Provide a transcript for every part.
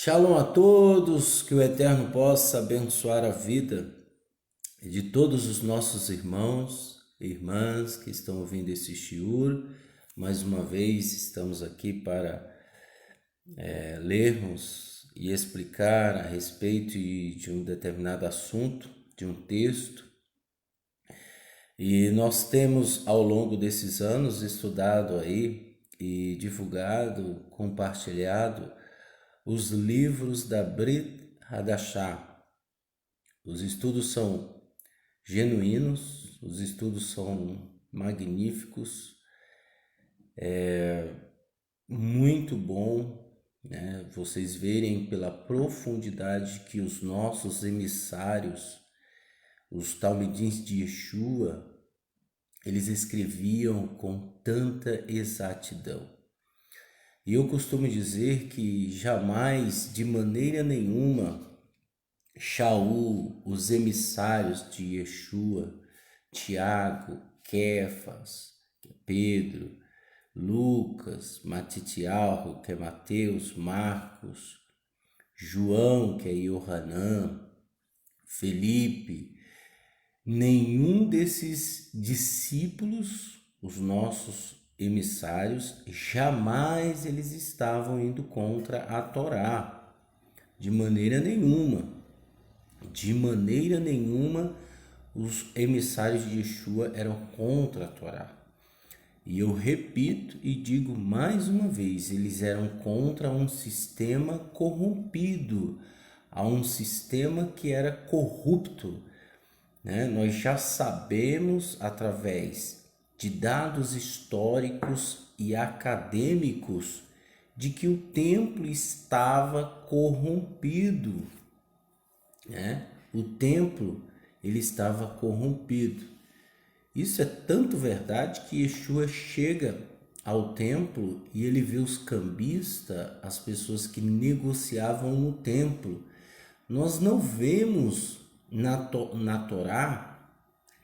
Shalom a todos, que o Eterno possa abençoar a vida de todos os nossos irmãos e irmãs que estão ouvindo esse shiur. Mais uma vez estamos aqui para lermos e explicar a respeito de um determinado assunto, de um texto. E nós temos ao longo desses anos estudado aí e divulgado, compartilhado os livros da Brit Hadashah. Os estudos são genuínos, os estudos são magníficos, muito bom, né? Vocês verem pela profundidade que os nossos emissários, os talmidins de Yeshua, eles escreviam com tanta exatidão. E eu costumo dizer que jamais, de maneira nenhuma, Shaul, os emissários de Yeshua, Tiago, Kefas, que é Pedro, Lucas, Matitiarro, que é Mateus, Marcos, João, que é Yohanan, Felipe, nenhum desses discípulos, os nossos emissários, jamais eles estavam indo contra a Torá, de maneira nenhuma. De maneira nenhuma os emissários de Yeshua eram contra a Torá. E eu repito e digo mais uma vez, eles eram contra um sistema corrompido, a um sistema que era corrupto, né? Nós já sabemos através de dados históricos e acadêmicos de que o templo estava corrompido, né? O templo ele estava corrompido. Isso é tanto verdade que Yeshua chega ao templo e ele vê os cambistas, as pessoas que negociavam no templo. Nós não vemos na Torá,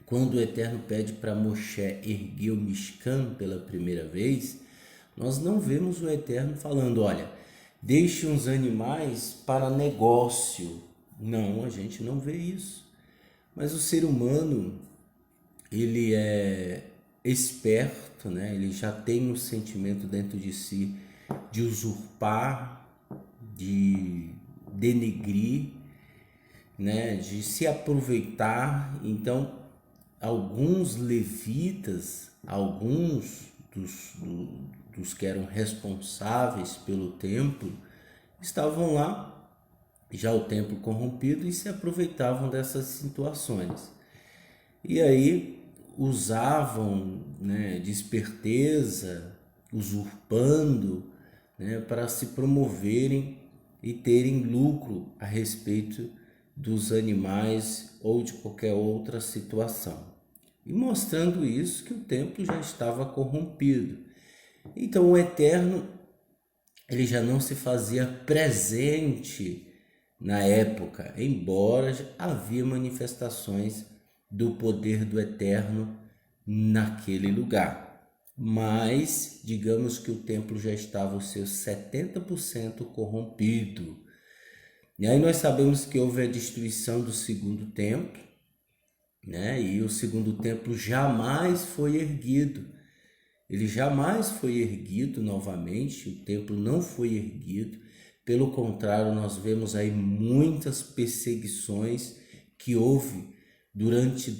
quando o Eterno pede para Moshe erguer o Mishkan pela primeira vez, nós não vemos o Eterno falando, olha, deixe uns animais para negócio. Não, a gente não vê isso. Mas o ser humano, ele é esperto, né? Ele já tem um sentimento dentro de si de usurpar, de denegrir, né? De se aproveitar. Então, alguns levitas, alguns dos que eram responsáveis pelo templo, estavam lá, já o templo corrompido, e se aproveitavam dessas situações. E aí usavam, né, de esperteza, usurpando, né, para se promoverem e terem lucro a respeito dos animais ou de qualquer outra situação. E mostrando isso que o templo já estava corrompido. Então o Eterno ele já não se fazia presente na época, embora havia manifestações do poder do Eterno naquele lugar. Mas, digamos que o templo já estava os seus 70% corrompido. E aí nós sabemos que houve a destruição do segundo templo, né? E o segundo templo jamais foi erguido. Ele jamais foi erguido novamente, o templo não foi erguido. Pelo contrário, nós vemos aí muitas perseguições que houve durante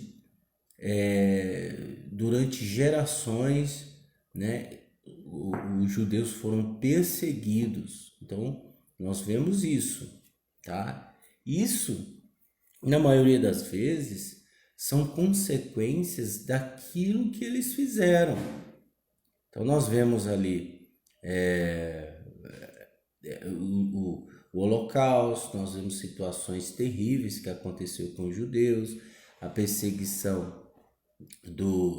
gerações, né? Os judeus foram perseguidos. Então, nós vemos isso, tá? Isso, na maioria das vezes, são consequências daquilo que eles fizeram. Então, nós vemos ali o Holocausto, nós vemos situações terríveis que aconteceu com os judeus, a perseguição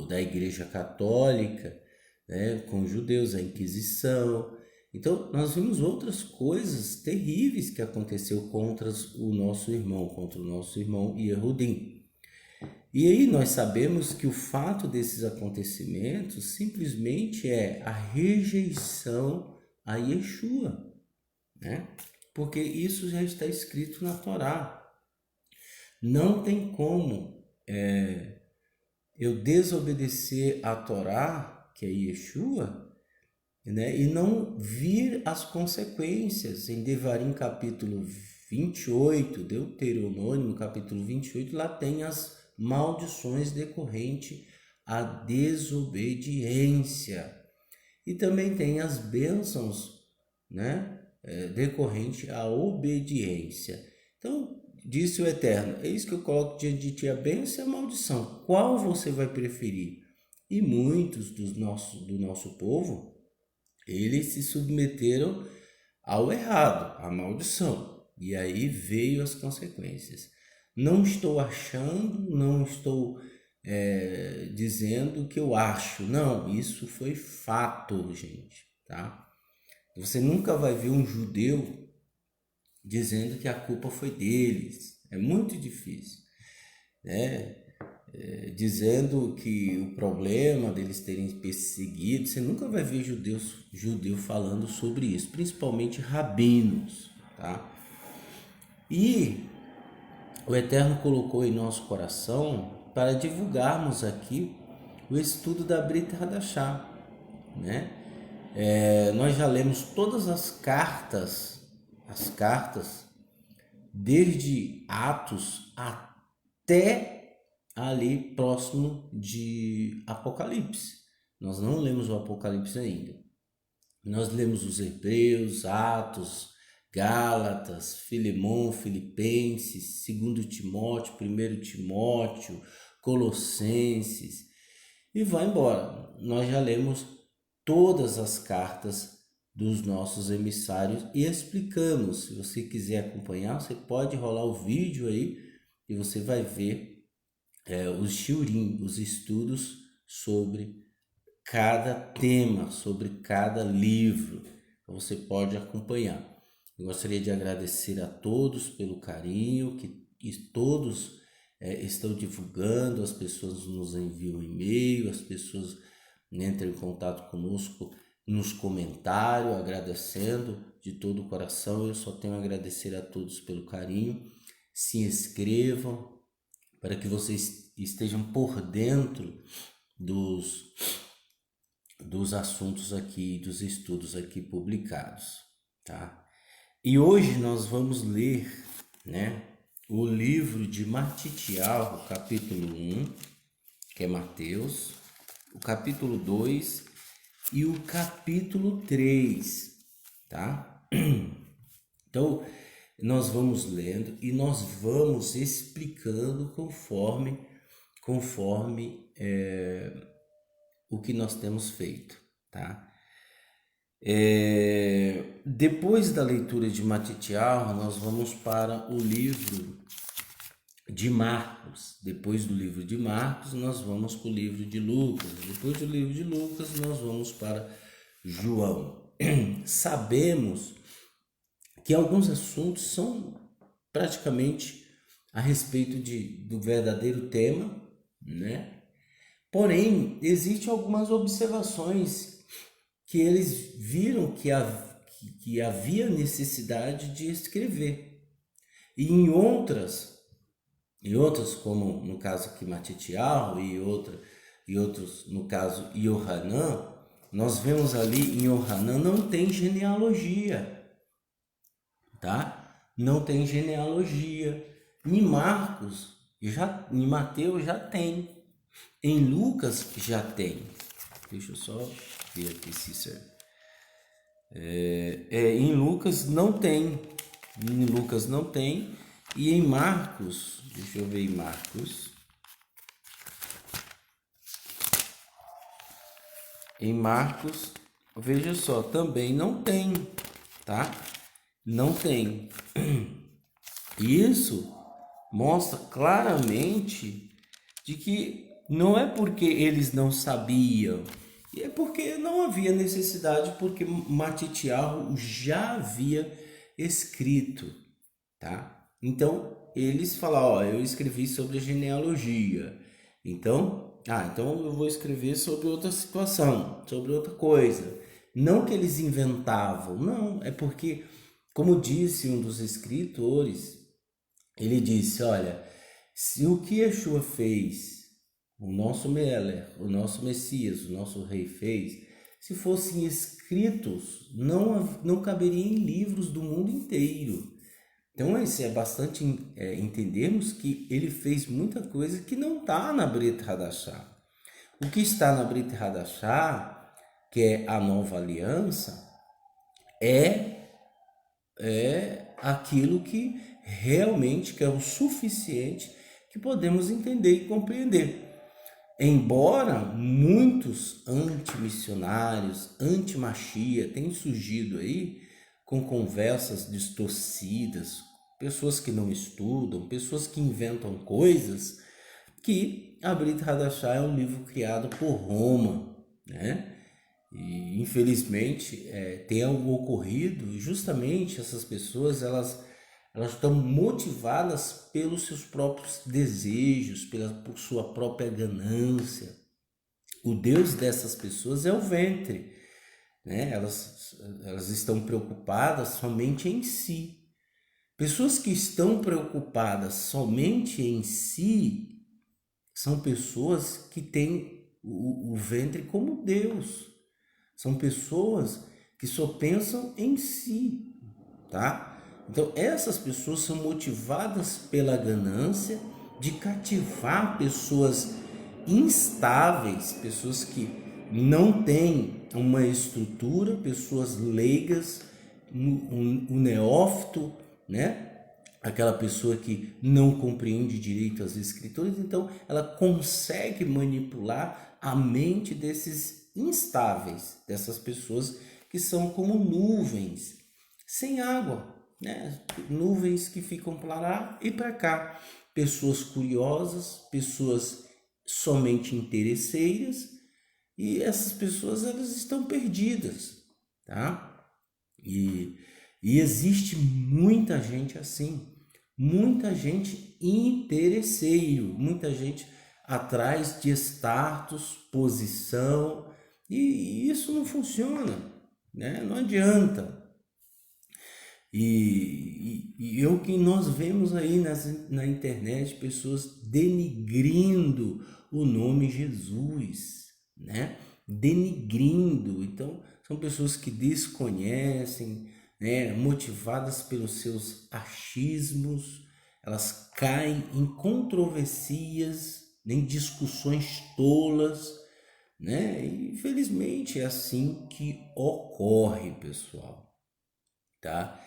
da Igreja Católica, né, com os judeus, a Inquisição. Então, nós vimos outras coisas terríveis que aconteceu contra o nosso irmão Yehudim. E aí nós sabemos que o fato desses acontecimentos simplesmente é a rejeição a Yeshua, né? porque isso já está escrito na Torá. Não tem como eu desobedecer a Torá, que é Yeshua, né, e não vir as consequências. Em Devarim capítulo 28, Deuteronômio capítulo 28, lá tem as maldições decorrentes à desobediência. E também tem as bênçãos, né, decorrente à obediência. Então, disse o Eterno, é isso que eu coloco diante de ti, a bênção e a maldição. Qual você vai preferir? E muitos do nosso povo, eles se submeteram ao errado, à maldição. E aí veio as consequências. Não estou achando, não estou dizendo que eu acho. Não, isso foi fato, gente, tá? Você nunca vai ver um judeu dizendo que a culpa foi deles. É muito difícil, né? Dizendo que o problema deles terem perseguido, você nunca vai ver judeu falando sobre isso, principalmente rabinos, tá? E o Eterno colocou em nosso coração para divulgarmos aqui o estudo da Brit Hadashah, né? Nós já lemos todas as cartas, desde Atos até ali próximo de Apocalipse. Nós não lemos o Apocalipse ainda. Nós lemos os Hebreus, Atos, Gálatas, Filemão, Filipenses, 2 Timóteo, 1 Timóteo, Colossenses e vai embora. Nós já lemos todas as cartas dos nossos emissários e explicamos. Se você quiser acompanhar, você pode rolar o vídeo aí e você vai ver os shiurim, os estudos sobre cada tema, sobre cada livro. Então você pode acompanhar. Eu gostaria de agradecer a todos pelo carinho que todos estão divulgando, as pessoas nos enviam e-mail, as pessoas entram em contato conosco nos comentários, agradecendo de todo o coração. Eu só tenho a agradecer a todos pelo carinho. Se inscrevam para que vocês estejam por dentro dos assuntos aqui, dos estudos aqui publicados, tá? E hoje nós vamos ler, né, o livro de Matitial, capítulo 1, que é Mateus, o capítulo 2 e o capítulo 3, tá? Então, nós vamos lendo e nós vamos explicando conforme o que nós temos feito, tá? Depois da leitura de Matitial, nós vamos para o livro de Marcos. Depois do livro de Marcos, nós vamos para o livro de Lucas. Depois do livro de Lucas, nós vamos para João. Sabemos que alguns assuntos são praticamente a respeito do verdadeiro tema, né? Porém, existem algumas observações que eles viram que havia necessidade de escrever. E em outras, como no caso aqui Matitial e outros, no caso Yohanan, nós vemos ali em Yohanan não tem genealogia, tá? Não tem genealogia. Em Marcos, em Mateus já tem. Em Lucas já tem. Deixa eu só ver aqui se serve. Em Lucas não tem. Em Lucas não tem. E em Marcos, deixa eu ver em Marcos. Em Marcos, veja só, também não tem, tá? Não tem. Isso mostra claramente de que não é porque eles não sabiam, e é porque não havia necessidade, porque Matitial já havia escrito, tá? Então, eles falaram, ó, eu escrevi sobre a genealogia, então eu vou escrever sobre outra situação, sobre outra coisa. Não que eles inventavam, não, é porque Como disse um dos escritores, ele disse, olha, se o que Yeshua fez, o nosso Meler, o nosso Messias, o nosso Rei fez, se fossem escritos, não caberia em livros do mundo inteiro. Então, isso é bastante entendermos que ele fez muita coisa que não está na Brit Hadashah. O que está na Brit Hadashah, que é a nova aliança, é aquilo que realmente que é o suficiente que podemos entender e compreender. Embora muitos antimissionários, anti-machia tenham surgido aí com conversas distorcidas, pessoas que não estudam, pessoas que inventam coisas, que a Brit Hadashah é um livro criado por Roma, né? E infelizmente tem algo ocorrido, e justamente essas pessoas elas estão motivadas pelos seus próprios desejos, por sua própria ganância. O Deus dessas pessoas é o ventre, né? Elas estão preocupadas somente em si. Pessoas que estão preocupadas somente em si são pessoas que têm o ventre como Deus. São pessoas que só pensam em si, tá? Então, essas pessoas são motivadas pela ganância de cativar pessoas instáveis, pessoas que não têm uma estrutura, pessoas leigas, um neófito, né? Aquela pessoa que não compreende direito as escrituras, então ela consegue manipular a mente desses instáveis, dessas pessoas que são como nuvens sem água, né? Nuvens que ficam para lá e para cá, pessoas curiosas, pessoas somente interesseiras, e essas pessoas elas estão perdidas, tá? E existe muita gente assim, muita gente interesseiro, muita gente atrás de status, posição, e isso não funciona, né? Não adianta. E é o que nós vemos aí na internet, pessoas denigrindo o nome Jesus, né? Denigrindo. Então, são pessoas que desconhecem, né? Motivadas pelos seus achismos, elas caem em controvérsias, em discussões tolas, né? E, infelizmente é assim que ocorre, pessoal, tá?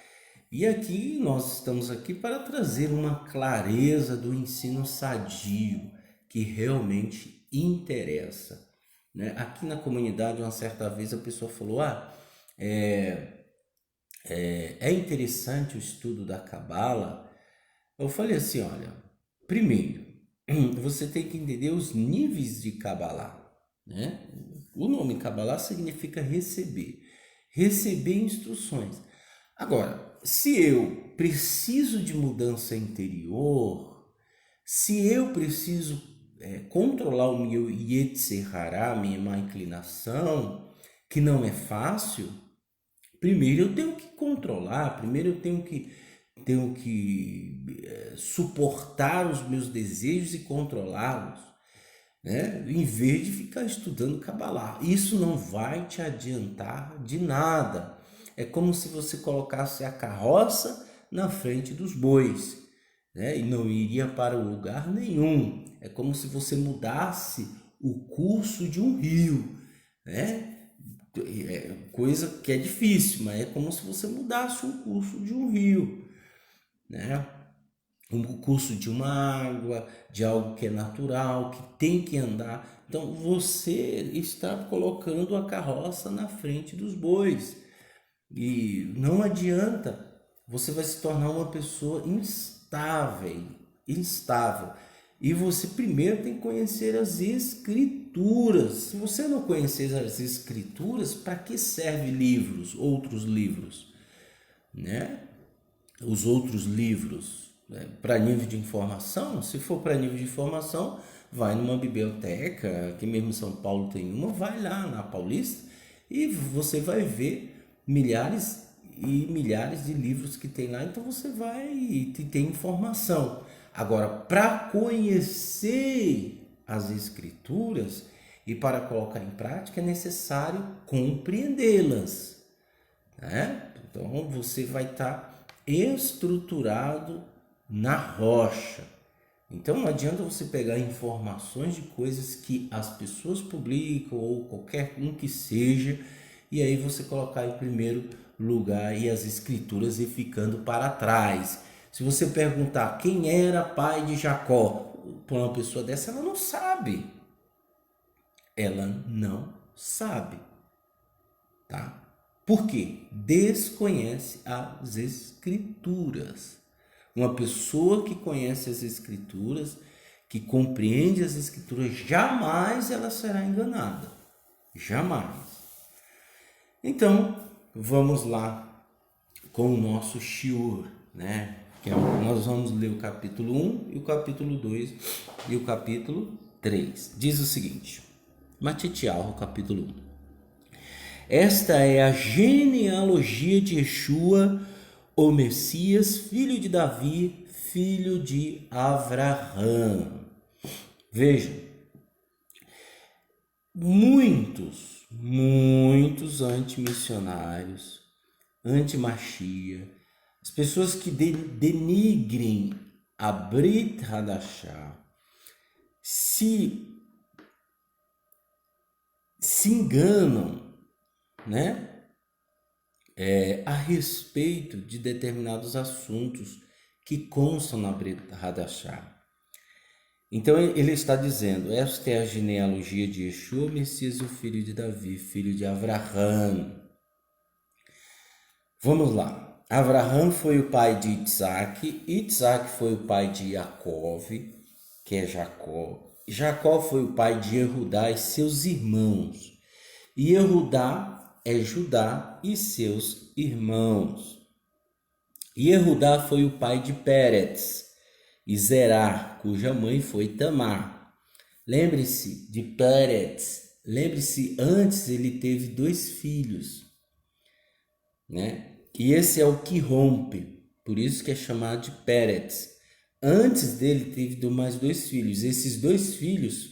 E aqui nós estamos aqui para trazer uma clareza do ensino sadio que realmente interessa, né? Aqui na comunidade, uma certa vez a pessoa falou: é interessante o estudo da Cabala. Eu falei assim: olha, primeiro, você tem que entender os níveis de Kabbalah, né? O nome Kabbalah significa receber instruções. Agora, se eu preciso de mudança interior, se eu preciso controlar o meu Yetzer Hará, minha má inclinação, que não é fácil, primeiro eu tenho que controlar, primeiro eu tenho que suportar os meus desejos e controlá-los, né? Em vez de ficar estudando Kabbalah. Isso não vai te adiantar de nada. É como se você colocasse a carroça na frente dos bois, né? E não iria para lugar nenhum. É como se você mudasse o curso de um rio, né? Coisa que é difícil, mas é como se você mudasse o curso de um rio, né? O curso de uma água, de algo que é natural, que tem que andar. Então você está colocando a carroça na frente dos bois. E não adianta, você vai se tornar uma pessoa instável. E você primeiro tem que conhecer as escrituras. Se você não conhecer as escrituras, para que serve outros livros, né? Os outros livros, né? Para nível de informação, se for para nível de informação, vai numa biblioteca, aqui mesmo em São Paulo tem uma, vai lá na Paulista e você vai ver milhares e milhares de livros que tem lá, então você vai e tem informação. Agora, para conhecer as escrituras e para colocar em prática é necessário compreendê-las, né? Então você vai estar estruturado na rocha. Então não adianta você pegar informações de coisas que as pessoas publicam ou qualquer um que seja, e aí você colocar em primeiro lugar e as escrituras e ficando para trás. Se você perguntar quem era pai de Jacó, para uma pessoa dessa, ela não sabe. Ela não sabe, tá? Por quê? Desconhece as escrituras. Uma pessoa que conhece as escrituras, que compreende as escrituras, jamais ela será enganada. Jamais. Então, vamos lá com o nosso shiur, né? Nós vamos ler o capítulo 1 e o capítulo 2 e o capítulo 3. Diz o seguinte: Matitial, capítulo 1. Esta é a genealogia de Yeshua, o Messias, filho de Davi, filho de Avraham. Veja, muitos antimissionários, anti-Machia, as pessoas que denigrem a Brit Hadashah, se enganam, né? A respeito de determinados assuntos que constam na Brit Hadashah. Então ele está dizendo: esta é a genealogia de Yeshua, Messias, o filho de Davi, filho de Avraham. Vamos lá. Avraham foi o pai de Isaac, Isaac foi o pai de Jacó, que é Jacó. Jacó foi o pai de Yehudá e seus irmãos. E Yehudá é Judá e seus irmãos. E Yehudá foi o pai de Pérez e Zerá, cuja mãe foi Tamar. Lembre-se de Pérez. Lembre-se, antes ele teve 2 filhos, né? E esse é o que rompe, por isso que é chamado de Pérez. Antes dele teve mais 2 filhos. Esses 2 filhos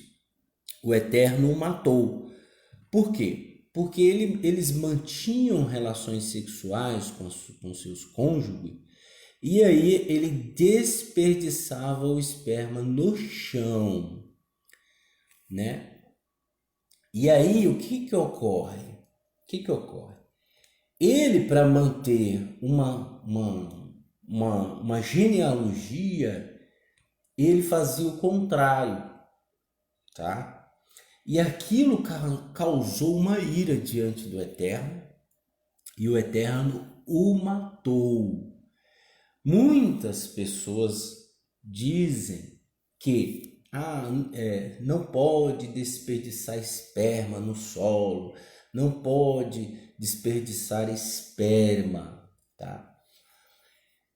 o Eterno o matou. Por quê? Porque eles mantinham relações sexuais com seus cônjuges, e aí ele desperdiçava o esperma no chão, né? E aí o que ocorre? Ele, para manter uma genealogia, ele fazia o contrário, tá? E aquilo causou uma ira diante do Eterno, e o Eterno o matou. Muitas pessoas dizem que não pode desperdiçar esperma no solo, não pode desperdiçar esperma, tá?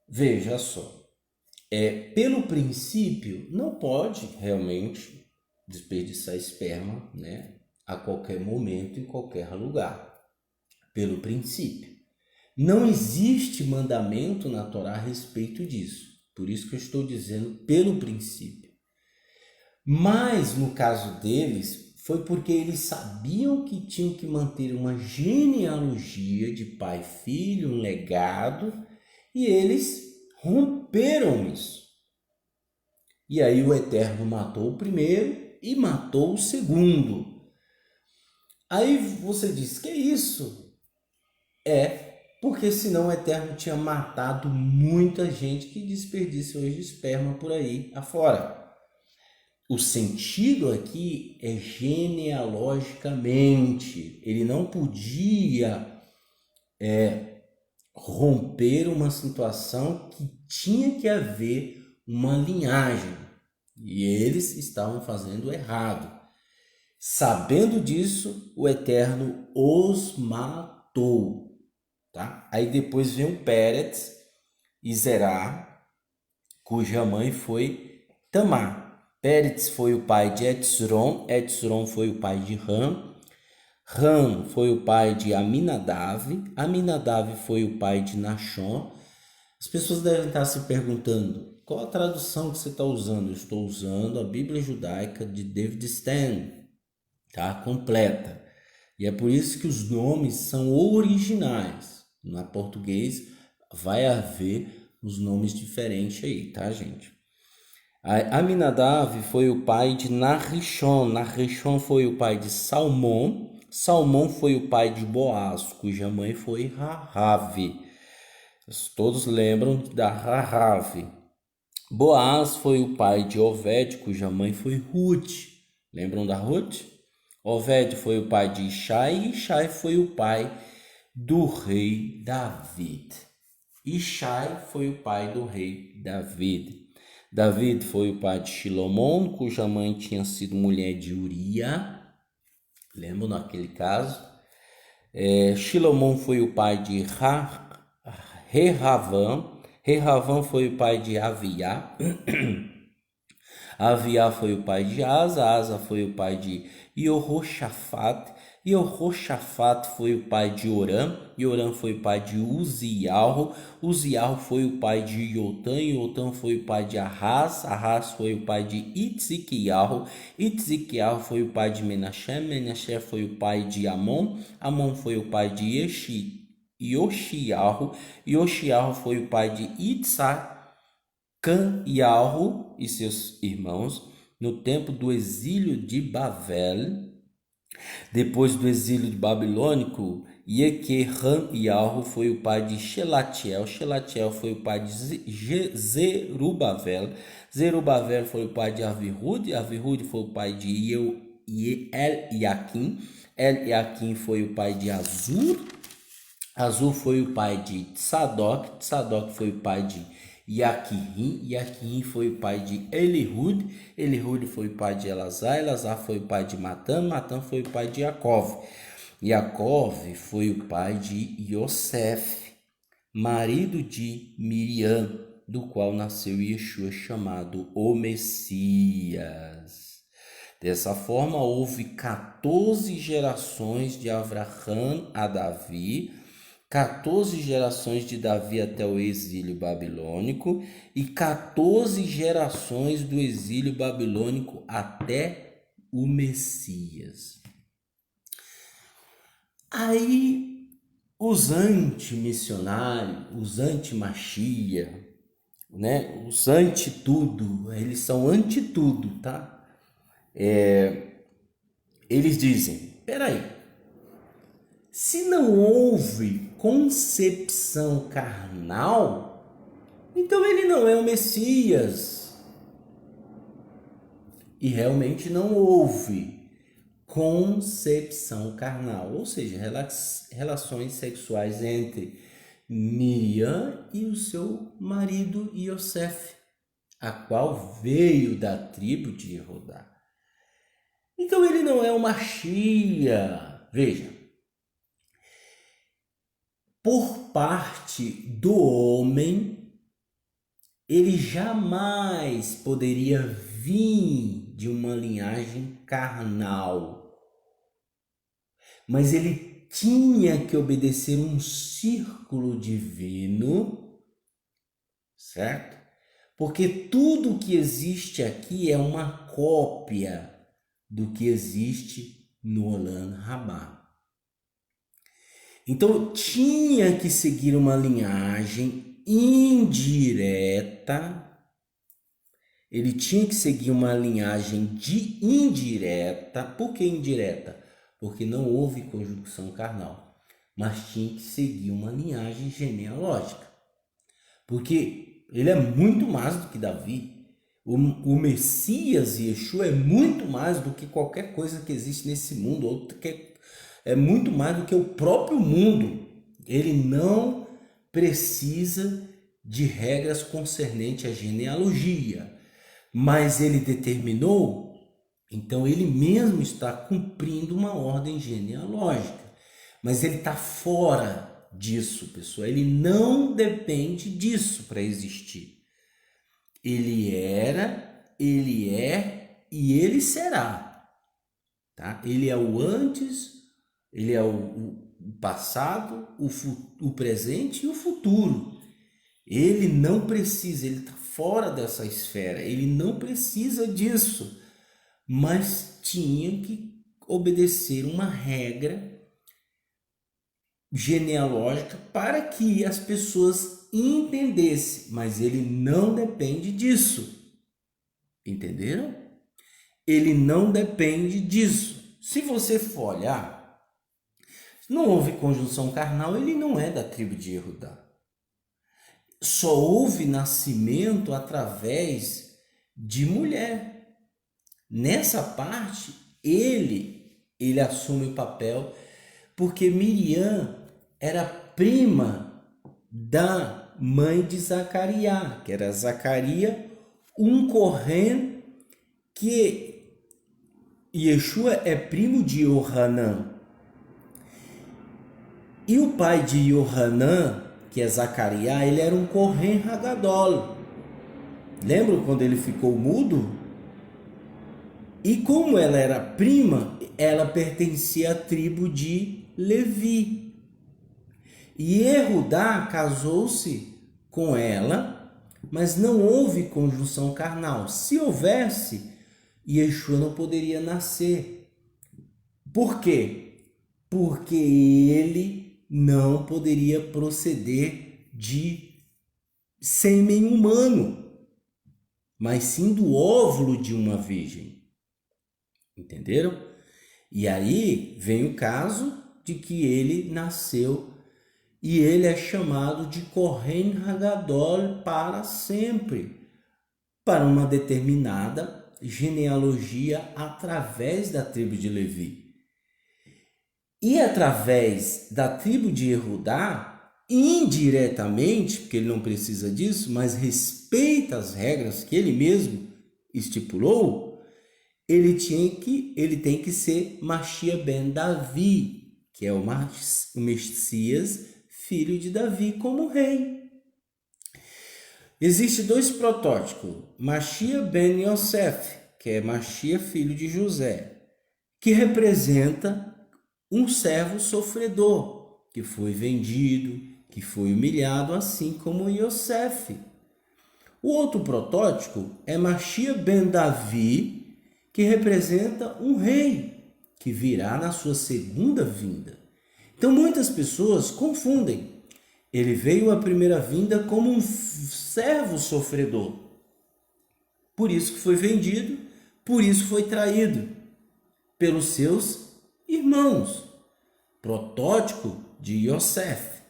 Veja só, pelo princípio, não pode realmente desperdiçar esperma, né, a qualquer momento, em qualquer lugar, pelo princípio. Não existe mandamento na Torá a respeito disso, por isso que eu estou dizendo pelo princípio. Mas no caso deles, foi porque eles sabiam que tinham que manter uma genealogia de pai e filho, um legado, e eles romperam isso. E aí o Eterno matou o primeiro e matou o segundo. Aí você diz, que é isso? Porque senão o Eterno tinha matado muita gente que desperdiça hoje esperma por aí afora. O sentido aqui é genealogicamente. Ele não podia romper uma situação que tinha que haver uma linhagem. E eles estavam fazendo errado. Sabendo disso, o Eterno os matou. Tá? Aí depois vem o Pérez e Zerá, cuja mãe foi Tamar. Pérez foi o pai de Etzron, Etzron foi o pai de Ram, Ram foi o pai de Aminadav. Aminadav foi o pai de Nachon. As pessoas devem estar se perguntando, qual a tradução que você está usando? Eu estou usando a Bíblia Judaica de David Stan, tá? Completa. E é por isso que os nomes são originais. Na português vai haver os nomes diferentes aí, tá, gente? Aminadav foi o pai de Nahishon. Nahishon foi o pai de Salmão. Salmão foi o pai de Boaz, cuja mãe foi Rahave. Todos lembram da Rahave. Boaz foi o pai de Oved, cuja mãe foi Ruth. Lembram da Ruth? Oved foi o pai de Ishai e Ishai foi o pai do rei David. Ishai foi o pai do rei David. David foi o pai de Shilomon, cuja mãe tinha sido mulher de Uria. Lembram naquele caso? Shilomon foi o pai de Rehavam. Rehavam foi o pai de Aviá. Aviá foi o pai de Asa. Asa foi o pai de Yehoshafat. Yehoshafat foi o pai de Yoram. Yoram foi o pai de Uziel. Uziel foi o pai de Yotam. Yotam foi o pai de Ahaz. Ahaz foi o pai de Itziquiel. Itziquiel foi o pai de Menashe. Menashe foi o pai de Amon. Amon foi o pai de Yoshiarro. Yoshiarro foi o pai de Itzcanearro e seus irmãos no tempo do exílio de Babel. Depois do exílio de babilônico, Yequerã-Iarro foi o pai de Shelatiel. Shelatiel foi o pai de Zerubabel. Zerubabel foi o pai de Avirud. Avirud foi o pai de Eliaquim. Eliaquim foi o pai de Azur. Azur foi o pai de Tsadok. Tsadok foi o pai de Iaquim. Iaquim foi o pai de Elihud. Elihud foi o pai de Elazar. Elazar foi o pai de Matã. Matã foi o pai de Jacov. Jacov foi o pai de Yosef, marido de Miriam, do qual nasceu Yeshua, chamado o Messias. Dessa forma, houve 14 gerações de Avraham a Davi, 14 gerações de Davi até o exílio babilônico e 14 gerações do exílio babilônico até o Messias. Aí, os anti-missionários, os anti-machia, né? Os anti-tudo, eles são anti-tudo, tá? Eles dizem, peraí, se não houve concepção carnal, então ele não é o Messias. E realmente não houve concepção carnal, ou seja, relações sexuais entre Miriam e o seu marido Yosef, a qual veio da tribo de Judá. Então ele não é o Machia. Veja, por parte do homem, ele jamais poderia vir de uma linhagem carnal, mas ele tinha que obedecer um círculo divino, certo? Porque tudo que existe aqui é uma cópia do que existe no Olam Rabá. Então tinha que seguir uma linhagem indireta. Ele tinha que seguir uma linhagem de indireta. Por que indireta? Porque não houve conjunção carnal, mas tinha que seguir uma linhagem genealógica. Porque ele é muito mais do que Davi. O Messias Yeshua é muito mais do que qualquer coisa que existe nesse mundo, ou que é muito mais do que o próprio mundo. Ele não precisa de regras concernentes à genealogia, mas ele determinou, então ele mesmo está cumprindo uma ordem genealógica. Mas ele está fora disso, pessoal. Ele não depende disso para existir. Ele era, ele é e ele será. Tá? Ele é o antes, Ele é o passado, o presente e o futuro. Ele não precisa, ele está fora dessa esfera, ele não precisa disso, mas tinha que obedecer uma regra genealógica para que as pessoas entendessem, mas ele não depende disso. Entenderam? Ele não depende disso. Se você for olhar, não houve conjunção carnal, ele não é da tribo de Judá. Só houve nascimento através de mulher. Nessa parte, ele assume o papel, porque Miriam era prima da mãe de Zacarias, que era Zacarias, um Cohen, que Yeshua é primo de Yohanan. E o pai de Yohanan, que é Zacarias, ele era um Cohen Hagadol. Lembram quando ele ficou mudo? E como ela era prima, ela pertencia à tribo de Levi. E Yehudá casou-se com ela, mas não houve conjunção carnal. Se houvesse, Yeshua não poderia nascer. Por quê? Porque ele não poderia proceder de sêmen humano, mas sim do óvulo de uma virgem. Entenderam? E aí vem o caso de que ele nasceu e ele é chamado de Cohen Hagadol para sempre, para uma determinada genealogia através da tribo de Levi. E através da tribo de Judá, indiretamente, porque ele não precisa disso, mas respeita as regras que ele mesmo estipulou, ele tem que ser Mashiach ben Davi, que é o Messias, filho de Davi, como rei. Existem dois protótipos, Mashiach ben Yosef, que é Mashiach, filho de José, que representa um servo sofredor, que foi vendido, que foi humilhado, assim como Yosef. O outro protótipo é Mashiach ben Davi, que representa um rei, que virá na sua segunda vinda. Então muitas pessoas confundem. Ele veio à primeira vinda como um servo sofredor. Por isso que foi vendido, por isso foi traído pelos seus irmãos. Protótipo de Yosef.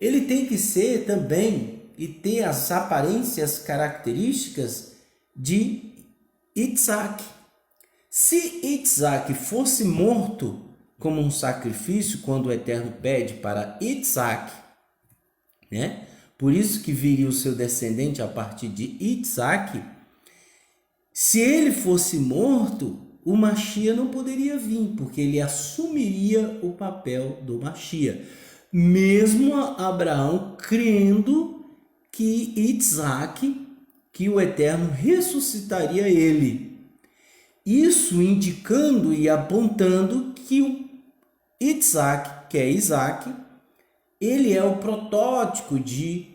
Ele tem que ser também e ter as aparências características de Isaac. Se Isaac fosse morto como um sacrifício, quando o Eterno pede para Isaac, né? Por isso que viria o seu descendente a partir de Isaac. Se ele fosse morto, o Mashiach não poderia vir, porque ele assumiria o papel do Mashiach. Mesmo Abraão crendo que Isaac, que o Eterno ressuscitaria ele. Isso indicando e apontando que o Isaac, que é Isaac, ele é o protótipo de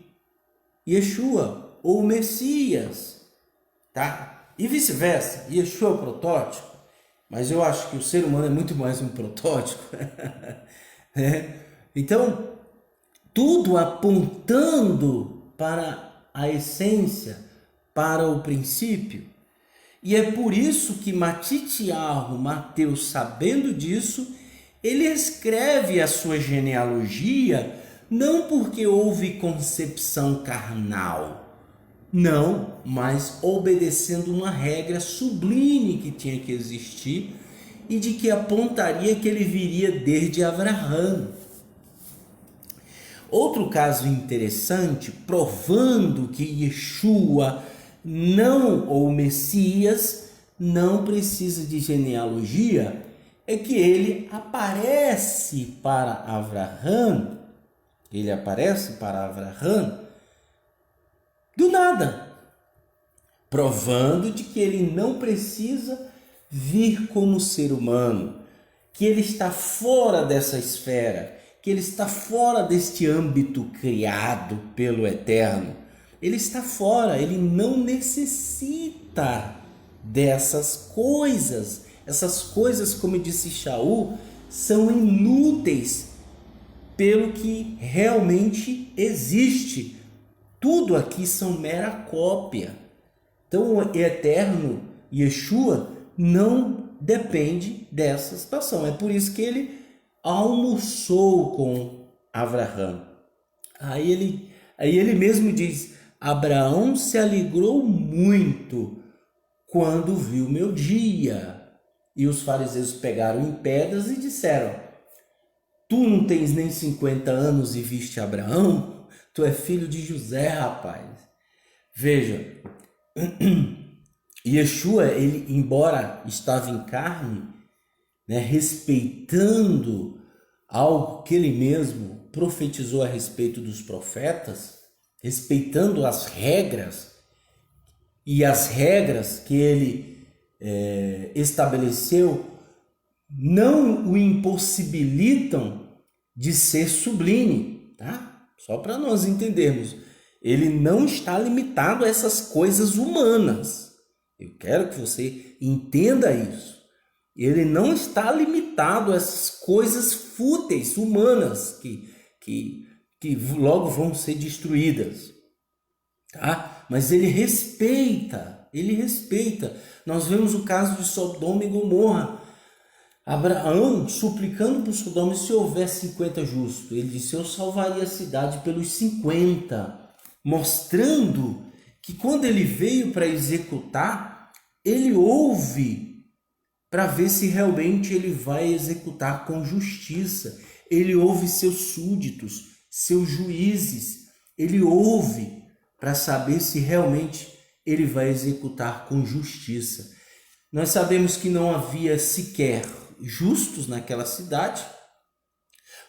Yeshua, ou Messias, tá? E vice-versa, Yeshua é o protótipo, mas eu acho que o ser humano é muito mais um protótipo. Então, tudo apontando para a essência, para o princípio. E é por isso que Matitiarro, Mateus, sabendo disso, ele escreve a sua genealogia não porque houve concepção carnal, não, mas obedecendo uma regra sublime que tinha que existir e de que apontaria que ele viria desde Abraão. Outro caso interessante, provando que Yeshua não, ou Messias, não precisa de genealogia, é que ele aparece para Abraão, do nada, provando de que ele não precisa vir como ser humano. que ele está fora dessa esfera, que ele está fora deste âmbito criado pelo Eterno. Ele está fora, ele não necessita dessas coisas. Essas coisas, como disse Shaul, são inúteis pelo que realmente existe. Tudo aqui são mera cópia. Então, o Eterno, Yeshua, não depende dessa situação. É por isso que ele almoçou com Abraão. Aí ele mesmo diz: Abraão se alegrou muito quando viu meu dia. E os fariseus pegaram em pedras e disseram: tu não tens nem 50 anos e viste Abraão? Tu é filho de José, rapaz. Veja, Yeshua, ele, embora estava em carne, né, respeitando algo que ele mesmo profetizou a respeito dos profetas, respeitando as regras, e as regras que ele estabeleceu não o impossibilitam de ser sublime, tá? Só para nós entendermos. Ele não está limitado a essas coisas humanas. Eu quero que você entenda isso. Ele não está limitado a essas coisas fúteis, humanas, que logo vão ser destruídas, tá? Mas ele respeita. Nós vemos o caso de Sodoma e Gomorra. Abraão suplicando por Sodoma: se houver 50 justos, ele disse: eu salvaria a cidade pelos 50, mostrando que quando ele veio para executar, ele ouve para ver se realmente ele vai executar com justiça. Ele ouve seus súditos, seus juízes, ele ouve para saber se realmente ele vai executar com justiça. Nós sabemos que não havia sequer justos naquela cidade,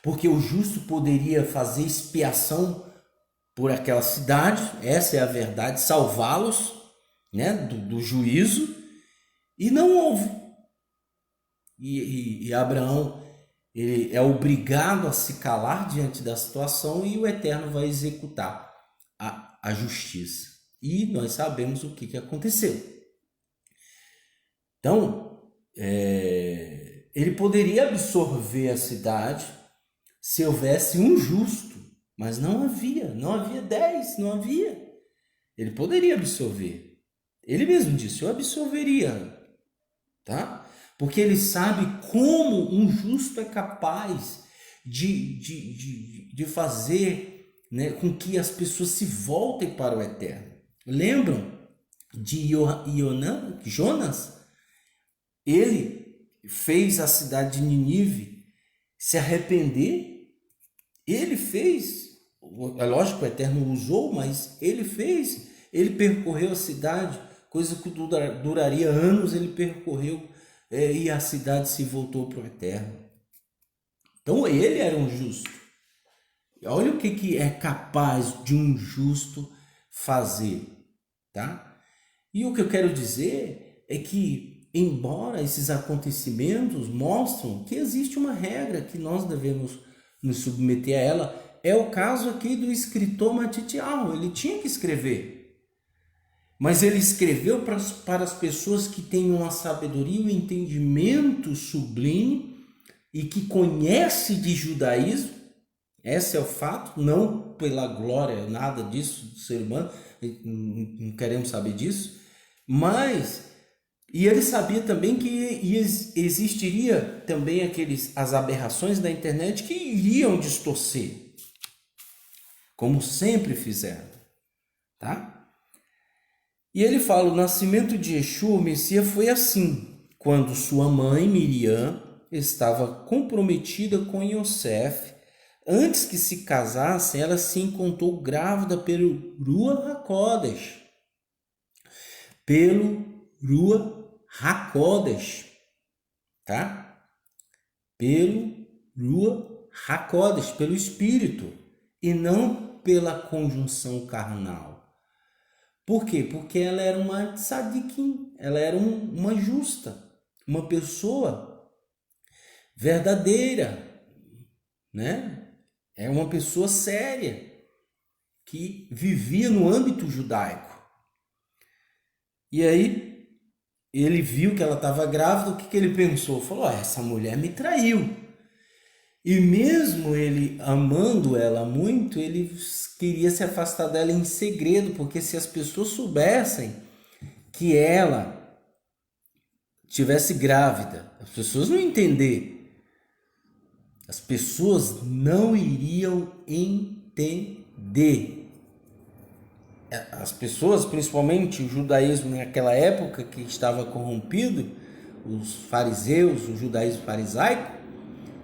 porque o justo poderia fazer expiação por aquela cidade, essa é a verdade, salvá-los, né, do juízo, e não houve. E Abraão, ele é obrigado a se calar diante da situação, e o Eterno vai executar a justiça. E nós sabemos o que aconteceu. Então, ele poderia absorver a cidade se houvesse um justo, mas não havia 10, não havia. Ele poderia absorver. Ele mesmo disse: eu absorveria, tá? Porque ele sabe como um justo é capaz de fazer, né, com que as pessoas se voltem para o Eterno. Lembram de Jonas? Ele fez a cidade de Nínive se arrepender. Ele fez. É lógico que o Eterno usou, mas ele fez. Ele percorreu a cidade, coisa que duraria anos, ele percorreu, e a cidade se voltou para o Eterno. Então ele era um justo. Olha o que é capaz de um justo fazer, tá? E o que eu quero dizer é que, embora esses acontecimentos mostram que existe uma regra que nós devemos nos submeter a ela, é o caso aqui do escritor Matitial. Ele tinha que escrever, mas ele escreveu para as pessoas que têm uma sabedoria e um entendimento sublime e que conhece de judaísmo. Esse é o fato, não pela glória, nada disso do ser humano, não queremos saber disso, mas, e ele sabia também que existiria também as aberrações da internet que iriam distorcer, como sempre fizeram, tá? E ele fala: o nascimento de Yeshua, o Messias, foi assim, quando sua mãe, Miriam, estava comprometida com Yosef. Antes que se casassem, ela se encontrou grávida pelo Ruach HaKodesh. Pelo Ruach HaKodesh, tá? Pelo Ruach HaKodesh, pelo Espírito, e não pela conjunção carnal. Por quê? Porque ela era uma tzadikim, ela era uma justa, uma pessoa verdadeira, né? É uma pessoa séria que vivia no âmbito judaico. E aí ele viu que ela estava grávida, o que que ele pensou? Falou: essa mulher me traiu. E mesmo ele amando ela muito, ele queria se afastar dela em segredo, porque se as pessoas soubessem que ela tivesse grávida, as pessoas não iam entender. As pessoas não iriam entender. As pessoas, principalmente o judaísmo naquela época que estava corrompido, os fariseus, o judaísmo farisaico,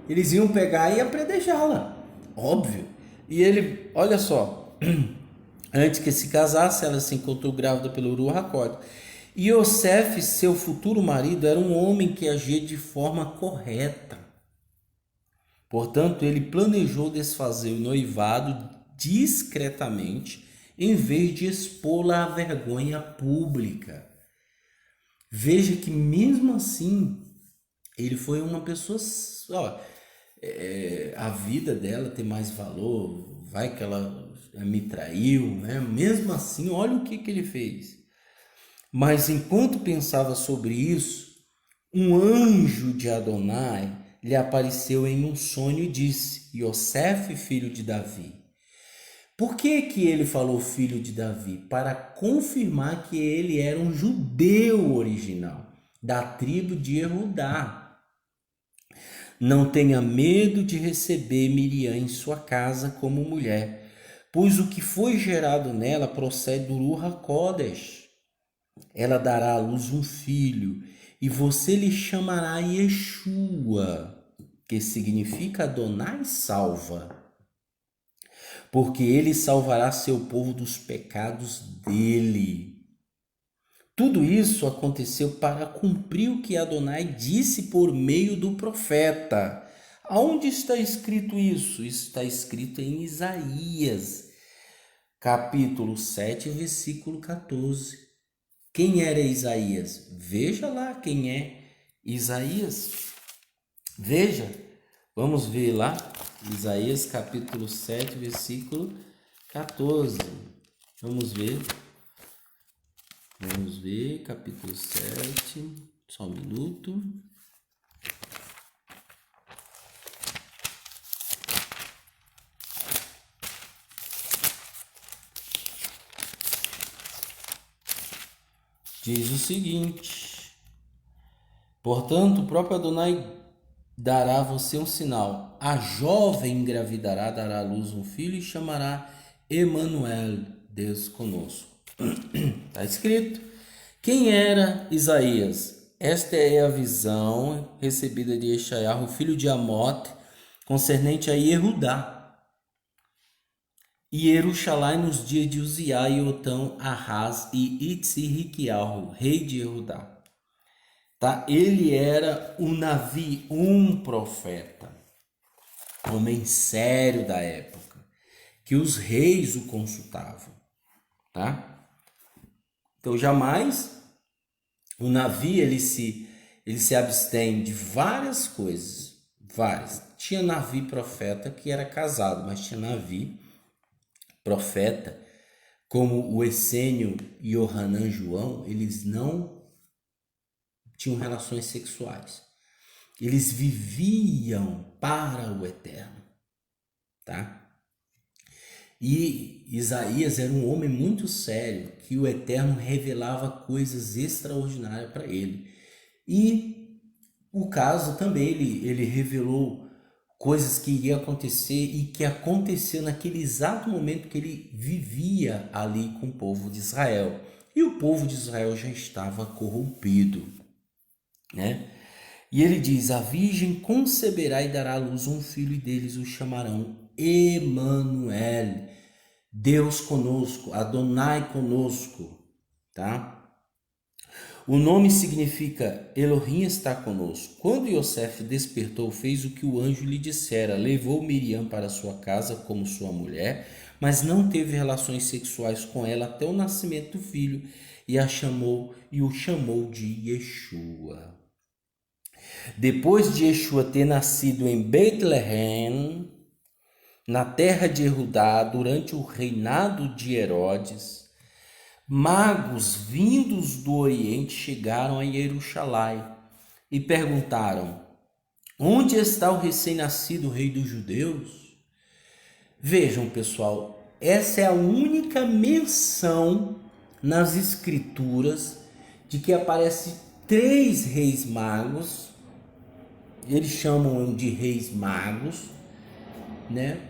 eles iam pegar e apredejá-la, óbvio. E ele, olha só, antes que se casasse, ela se encontrou grávida pelo Ruach HaKodesh. E Yosef, seu futuro marido, era um homem que agia de forma correta. Portanto, ele planejou desfazer o noivado discretamente, em vez de expô-la à vergonha pública. Veja que mesmo assim, ele foi uma pessoa, ó, a vida dela tem mais valor, vai que ela me traiu, né? Mesmo assim, olha o que ele fez. Mas enquanto pensava sobre isso, um anjo de Adonai lhe apareceu em um sonho e disse: Yosef, filho de Davi. Por que que ele falou filho de Davi? Para confirmar que ele era um judeu original, da tribo de Judá. Não tenha medo de receber Miriam em sua casa como mulher, pois o que foi gerado nela procede do Ruach HaKodesh. Ela dará à luz um filho, e você lhe chamará Yeshua, que significa Adonai salva, porque ele salvará seu povo dos pecados dele. Tudo isso aconteceu para cumprir o que Adonai disse por meio do profeta. Aonde está escrito isso? Isso está escrito em Isaías, capítulo 7, versículo 14. Quem era Isaías? Veja lá quem é Isaías. Veja, vamos ver lá, Isaías capítulo 7, versículo 14. Vamos ver, capítulo 7, só um minuto. Diz o seguinte: portanto, o próprio Adonai dará a você um sinal. A jovem engravidará, dará à luz um filho e chamará Emanuel, Deus conosco. Está escrito. Quem era Isaías? Esta é a visão recebida de Yeshayahu, filho de Amote, concernente a Yehudá e Jerusalém nos dias de Uziá, Otão, Ahaz e Itzirriquiahu, rei de Judá. Tá? Ele era um Navi, um profeta, homem sério da época, que os reis o consultavam. Tá? Então jamais o Navi ele se abstém de várias coisas, várias. Tinha Navi profeta que era casado, mas tinha Navi profeta, como o Essênio e o Hanan João, eles não tinham relações sexuais. Eles viviam para o eterno, tá? E Isaías era um homem muito sério, que o eterno revelava coisas extraordinárias para ele. E o caso também, ele revelou coisas que iriam acontecer e que aconteceu naquele exato momento que ele vivia ali com o povo de Israel. E o povo de Israel já estava corrompido, né? E ele diz: a virgem conceberá e dará à luz um filho, e deles o chamarão Emanuel, Deus conosco, Adonai conosco, tá? O nome significa Elohim está conosco. Quando Yosef despertou, fez o que o anjo lhe dissera, levou Miriam para sua casa como sua mulher, mas não teve relações sexuais com ela até o nascimento do filho, e o chamou de Yeshua. Depois de Yeshua ter nascido em Betlehem, na terra de Judá, durante o reinado de Herodes, magos vindos do Oriente chegaram a Jerusalém e perguntaram: onde está o recém-nascido rei dos judeus? Vejam, pessoal, essa é a única menção nas escrituras de que aparece 3 reis magos. Eles chamam de reis magos, né?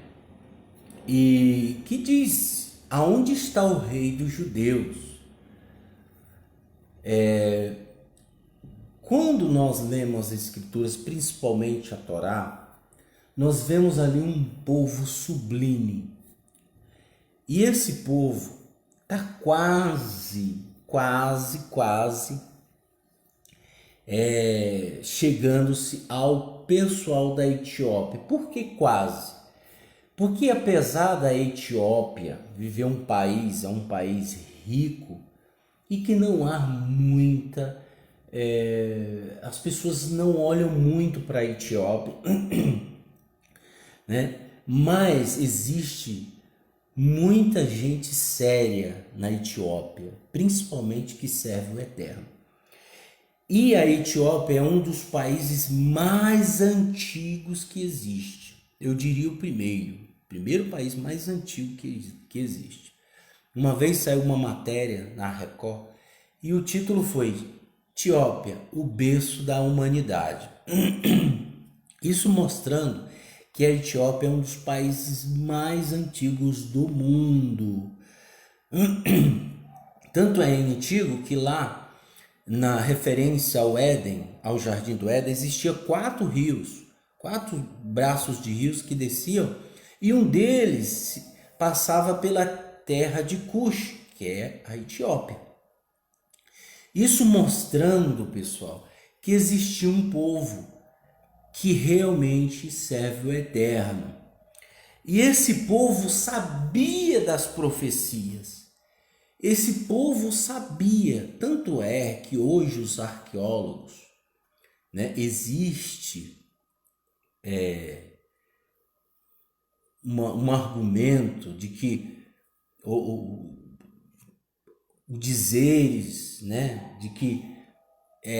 E que diz: aonde está o rei dos judeus? Quando nós lemos as escrituras, principalmente a Torá, nós vemos ali um povo sublime. E esse povo está quase chegando-se ao pessoal da Etiópia. Por que quase? Porque apesar da Etiópia viver um país rico e que não há muita... as pessoas não olham muito para a Etiópia, né? Mas existe muita gente séria na Etiópia, principalmente que serve o Eterno. E a Etiópia é um dos países mais antigos que existe. Eu diria o primeiro país mais antigo que existe. Uma vez saiu uma matéria na Record e o título foi Etiópia, o berço da humanidade. Isso mostrando que a Etiópia é um dos países mais antigos do mundo. Tanto é antigo que lá, na referência ao Éden, ao Jardim do Éden, existia 4 rios, 4 braços de rios que desciam, e um deles passava pela terra de Cush, que é a Etiópia. Isso mostrando, pessoal, que existia um povo que realmente serve o Eterno. E esse povo sabia das profecias. Esse povo sabia, tanto é que hoje os arqueólogos, né, existe um argumento de que o dizeres, né, de que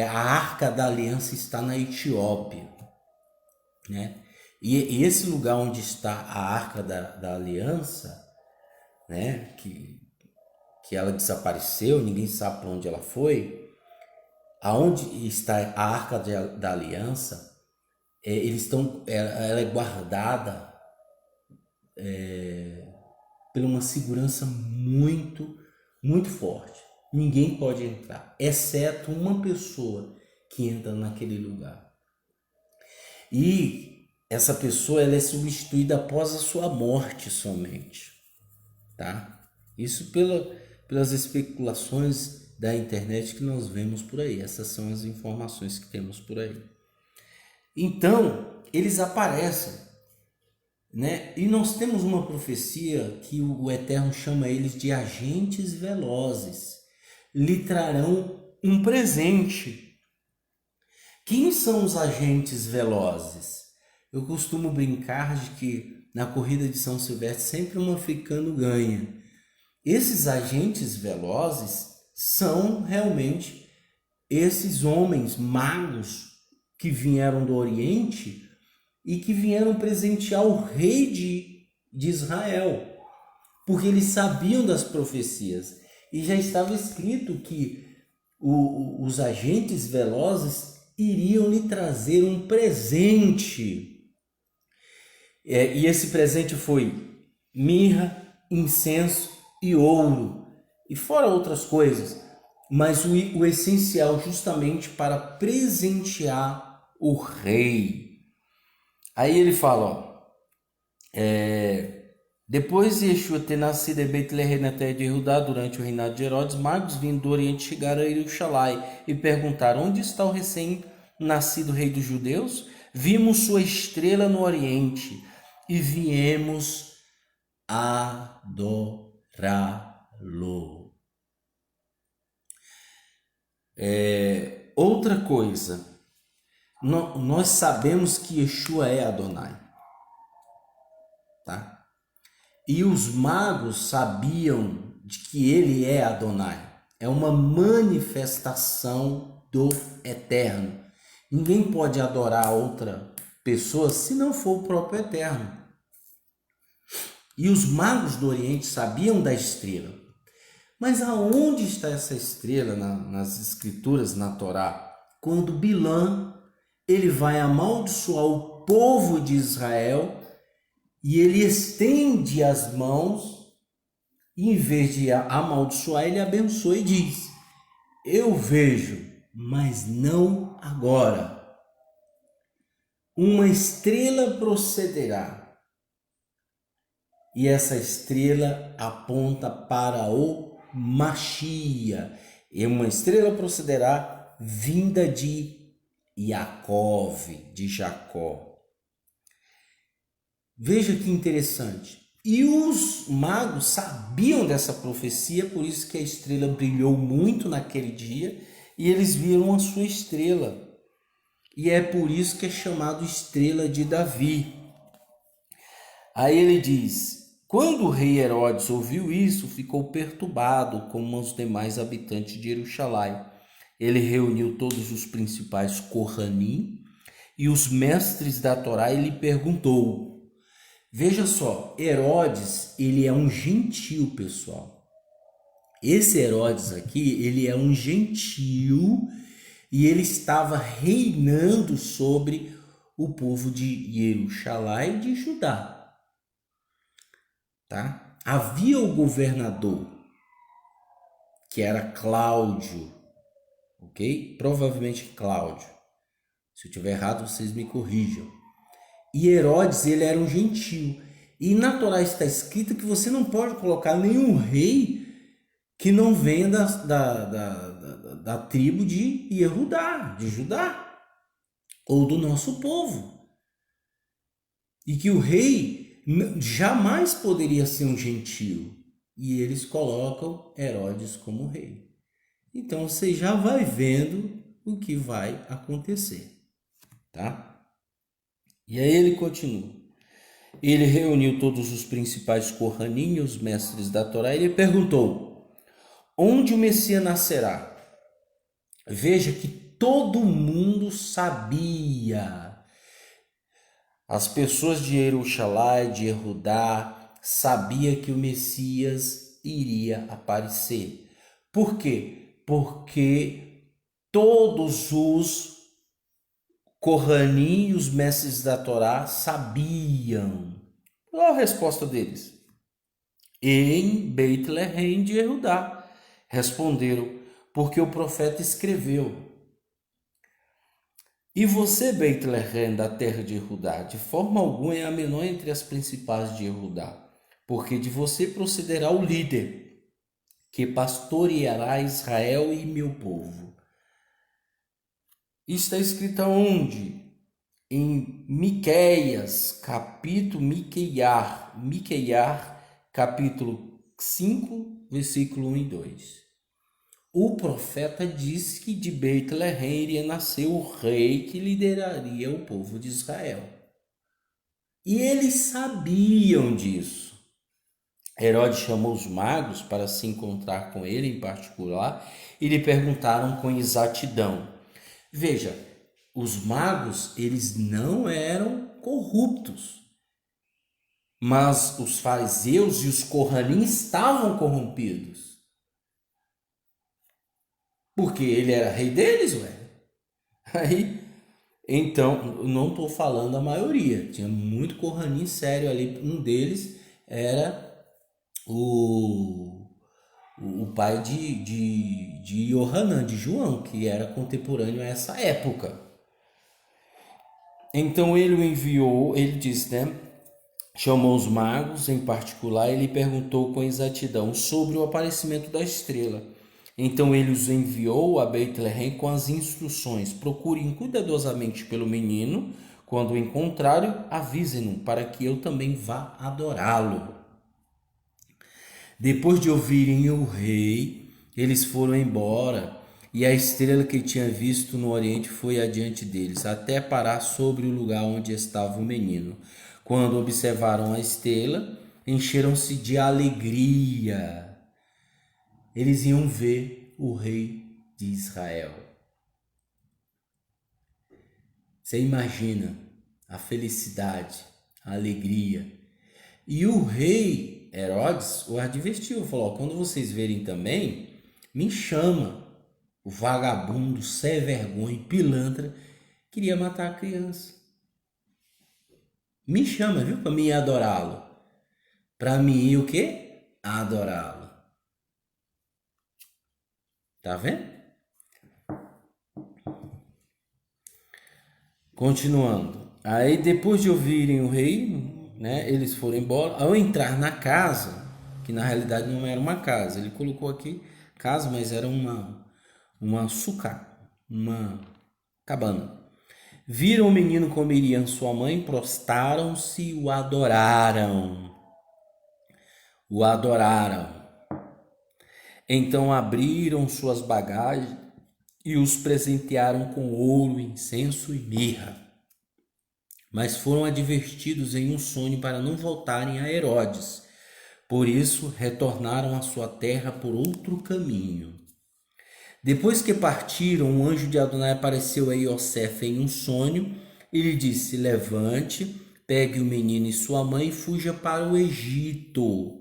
a Arca da Aliança está na Etiópia, né? E esse lugar onde está a Arca da Aliança, né, que ela desapareceu, ninguém sabe para onde ela foi, aonde está a Arca da Aliança, ela é guardada por uma segurança muito, muito forte. Ninguém pode entrar, exceto uma pessoa que entra naquele lugar. E essa pessoa ela é substituída após a sua morte somente, tá? Isso pelas especulações da internet que nós vemos por aí. Essas são as informações que temos por aí. Então, eles aparecem, né? E nós temos uma profecia que o Eterno chama eles de agentes velozes. Lhe trarão um presente. Quem são os agentes velozes? Eu costumo brincar de que na corrida de São Silvestre sempre um africano ganha. Esses agentes velozes são realmente esses homens magos que vieram do Oriente e que vieram presentear o rei de Israel, porque eles sabiam das profecias e já estava escrito que os agentes velozes iriam lhe trazer um presente. E esse presente foi mirra, incenso e ouro, e fora outras coisas, mas o essencial justamente para presentear o rei. Aí ele fala, ó, depois de Yeshua ter nascido em Betlehem, na terra de Judá, durante o reinado de Herodes, magos vindo do Oriente chegaram a Jerusalém e perguntaram: onde está o recém-nascido rei dos judeus? Vimos sua estrela no Oriente e viemos adorá-lo. Outra coisa, Nós sabemos que Yeshua é Adonai, tá? E os magos sabiam de que ele é Adonai. É uma manifestação do Eterno. Ninguém pode adorar outra pessoa se não for o próprio Eterno. E os magos do Oriente sabiam da estrela. Mas aonde está essa estrela nas escrituras, na Torá? Quando Bilã ele vai amaldiçoar o povo de Israel e ele estende as mãos e em vez de amaldiçoar, ele abençoa e diz: eu vejo, mas não agora. Uma estrela procederá e essa estrela aponta para o Machia. E uma estrela procederá vinda de Yaakov, de Jacó. Veja que interessante. E os magos sabiam dessa profecia, por isso que a estrela brilhou muito naquele dia e eles viram a sua estrela. E é por isso que é chamado estrela de Davi. Aí ele diz: quando o rei Herodes ouviu isso, ficou perturbado, como os demais habitantes de Jerusalém. Ele reuniu todos os principais Kohanim e os mestres da Torá e lhe perguntou. Veja só, Herodes, ele é um gentil, pessoal. Esse Herodes aqui, ele é um gentil e ele estava reinando sobre o povo de Jerusalém e de Judá. Tá? Havia o governador, que era Cláudio, ok? Provavelmente Cláudio. Se eu estiver errado, vocês me corrijam. E Herodes, ele era um gentil. E na Torá está escrito que você não pode colocar nenhum rei que não venha da tribo de Yehudá, de Judá, ou do nosso povo. E que o rei jamais poderia ser um gentil. E eles colocam Herodes como rei. Então você já vai vendo o que vai acontecer, tá? E aí ele continua. Ele reuniu todos os principais Kohanim e os mestres da Torá e ele perguntou: onde o Messias nascerá? Veja que todo mundo sabia. As pessoas de Jerusalém, de Judá, sabia que o Messias iria aparecer. Por quê? Porque todos os Kohanim e os mestres da Torá sabiam. Qual a resposta deles? Em Beit-Lehem de Judá. Responderam, porque o profeta escreveu. E você, Beit-Lehem, da terra de Judá, de forma alguma é a menor entre as principais de Judá, porque de você procederá o líder, que pastoreará Israel e meu povo. Está escrito onde? Em Miqueias, capítulo 5, versículo 1 e 2. O profeta disse que de Beit-Lehem iria nascer o rei que lideraria o povo de Israel. E eles sabiam disso. Herodes chamou os magos para se encontrar com ele em particular e lhe perguntaram com exatidão. Veja, os magos, eles não eram corruptos, mas os fariseus e os Kohanim estavam corrompidos. Porque ele era rei deles, ué. Aí, então, não estou falando a maioria, tinha muito Kohanim sério ali. Um deles era o pai de Yohanan, de João, que era contemporâneo a essa época. Então ele o enviou, ele disse, né? Chamou os magos em particular e lhe perguntou com exatidão sobre o aparecimento da estrela. Então ele os enviou a Beit-Lehem com as instruções: procurem cuidadosamente pelo menino, quando o encontrarem, avisem-no, para que eu também vá adorá-lo. Depois de ouvirem o rei, eles foram embora E a estrela que tinha visto no oriente foi adiante deles, até parar sobre o lugar onde estava o menino. Quando observaram a estrela, encheram-se de alegria. Eles iam ver o rei de Israel. Você imagina a felicidade, a alegria. E o rei Herodes o advertiu, falou: quando vocês verem também, me chama. O vagabundo, sem vergonha, pilantra, queria matar a criança. Me chama, viu, para mim adorá-lo. Para mim ir o quê? Adorá-lo. Tá vendo? Continuando. Aí depois de ouvirem o rei, né, eles foram embora. Ao entrar na casa, que na realidade não era uma casa, ele colocou aqui casa, mas era uma sucá, uma cabana. Viram o menino com Miriam, sua mãe, prostaram-se e o adoraram. O adoraram. Então abriram suas bagagens e os presentearam com ouro, incenso e mirra. Mas foram advertidos em um sonho para não voltarem a Herodes. Por isso, retornaram à sua terra por outro caminho. Depois que partiram, um anjo de Adonai apareceu a Iosef em um sonho e lhe disse: levante, pegue o menino e sua mãe e fuja para o Egito.